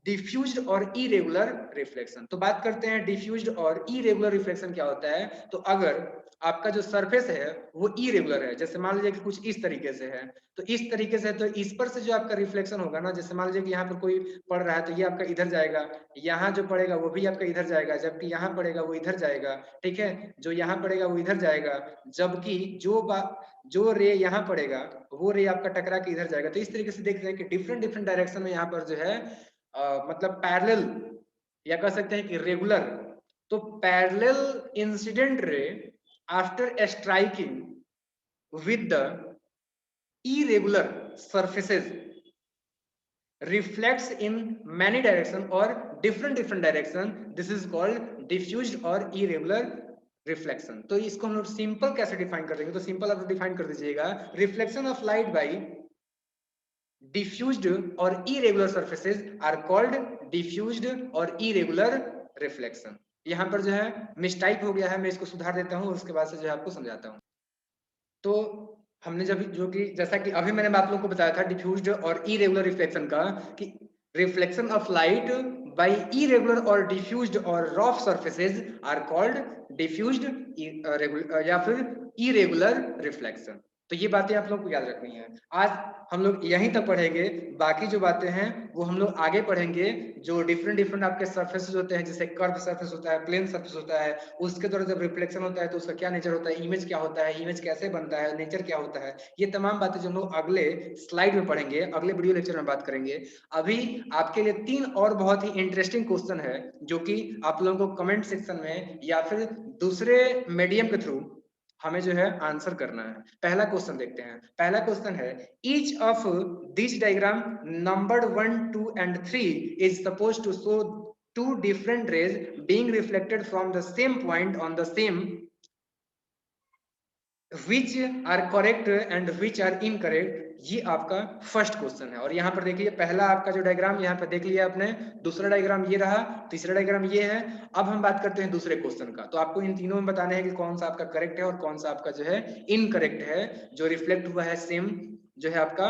डिफ्यूज्ड और इरेगुलर रिफ्लेक्शन। तो बात करते हैं डिफ्यूज्ड और इरेगुलर रिफ्लेक्शन क्या होता है। तो अगर आपका जो सरफेस है वो इरेगुलर है, जैसे मान लीजिए कि कुछ इस तरीके से है, तो इस तरीके से, तो इस पर से जो आपका रिफ्लेक्शन होगा ना, जैसे मान लीजिए कि यहाँ पर कोई पड़ रहा है तो ये आपका इधर जाएगा, यहाँ जो पड़ेगा वो भी आपका इधर जाएगा, जबकि यहाँ पड़ेगा वो इधर जाएगा, ठीक है, जो यहाँ पड़ेगा वो इधर जाएगा, जबकि जो रे यहाँ पड़ेगा वो रे आपका टकरा के इधर जाएगा। तो इस तरीके से देख रहे हैं कि डिफरेंट डिफरेंट डायरेक्शन में यहाँ पर जो है मतलब पैरेलल, या कह सकते हैं कि रेगुलर। तो parallel incident ray after striking with the irregular surfaces reflects in many direction or different direction. This is called diffused or irregular reflection. तो इसको हम लोग सिंपल कैसे डिफाइन कर देंगे? तो सिंपल आप डिफाइन कर दीजिएगा, reflection of light by diffused or irregular surfaces are called diffused or irregular reflection। यहाँ पर जो है मिस्टाइप हो गया है, मैं इसको सुधार देता हूँ, उसके बाद से जो है आपको समझाता हूँ। तो हमने जब जो कि जैसा कि अभी मैंने आप लोगों को बताया था डिफ्यूज्ड और इरेगुलर रिफ्लेक्शन का, कि reflection of light by irregular और डिफ्यूज्ड और rough surfaces are called diffused या फिर इरेगुलर रिफ्लेक्शन। तो ये बातें आप लोगों को याद रखनी है। आज हम लोग यहीं तक पढ़ेंगे, बाकी जो बातें हैं वो हम लोग आगे पढ़ेंगे। जो डिफरेंट डिफरेंट आपके सरफेसेस होते हैं, जैसे कर्व सरफेस होता है, प्लेन सरफेस होता है, उसके द्वारा जब रिफ्लेक्शन होता है तो उसका क्या नेचर होता है, इमेज क्या होता है, इमेज कैसे बनता है, नेचर क्या होता है, ये तमाम बातें जो हम लोग अगले स्लाइड में पढ़ेंगे, अगले वीडियो लेक्चर में बात करेंगे। अभी आपके लिए 3 और बहुत ही इंटरेस्टिंग क्वेश्चन है, जो कि आप लोगों को कमेंट सेक्शन में या फिर दूसरे मीडियम के थ्रू हमें जो है आंसर करना है। पहला क्वेश्चन देखते हैं। पहला क्वेश्चन है, each of this diagram numbered 1, 2 and 3 is suppose to show two different rays being reflected from the same point on the same, which are correct and which are incorrect? ये आपका फर्स्ट क्वेश्चन है। और यहाँ पर देखिए पहला आपका जो डायग्राम यहाँ पर देख लिया आपने, दूसरा डायग्राम ये रहा, तीसरा डायग्राम ये है। अब हम बात करते हैं दूसरे क्वेश्चन का। तो आपको इन तीनों में बताने हैं कि कौन सा आपका करेक्ट है और कौन सा आपका जो है इनकरेक्ट है, जो रिफ्लेक्ट हुआ है सेम जो है आपका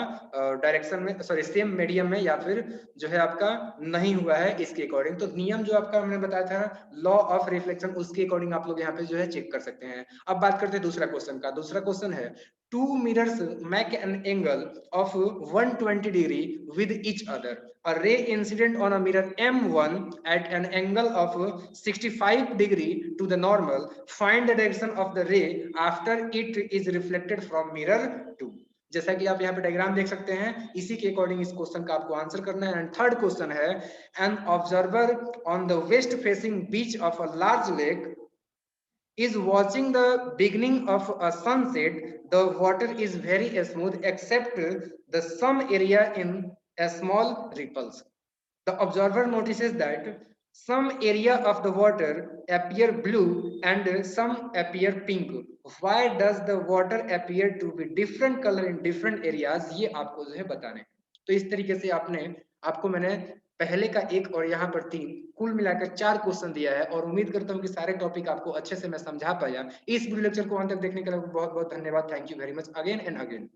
डायरेक्शन में, सॉरी सेम मीडियम में, या फिर जो है आपका नहीं हुआ है इसके अकॉर्डिंग। तो नियम जो आपका हमने बताया था लॉ ऑफ रिफ्लेक्शन, उसके अकॉर्डिंग आप लोग यहाँ पे जो है चेक कर सकते हैं। अब बात करते हैं दूसरा क्वेश्चन का। दूसरा क्वेश्चन है two mirrors make an angle of 120 degree with each other. A ray incident on a mirror M1 at an angle of 65 degree to the normal. Find the direction of the ray after it is reflected from mirror 2. जैसा कि आप यहाँ पे डायग्राम देख सकते हैं, इसी के अकॉर्डिंग इस क्वेश्चन का आपको आंसर करना है। एंड थर्ड क्वेश्चन है an observer on the waste facing beach of a large lake is watching the beginning of a sunset. The water is very smooth except the some area in a small ripples. The observer notices that some area of the water appear blue and some appear pink. Why does the water appear to be different color in different areas? ये आपको जो है बताने। तो इस तरीके से आपको मैंने पहले का एक और यहाँ पर 3 कुल मिलाकर 4 क्वेश्चन दिया है। और उम्मीद करता हूँ कि सारे टॉपिक आपको अच्छे से मैं समझा पाया। इस वीडियो लेक्चर को अंत तक देखने के लिए बहुत बहुत धन्यवाद। Thank you very much again and again.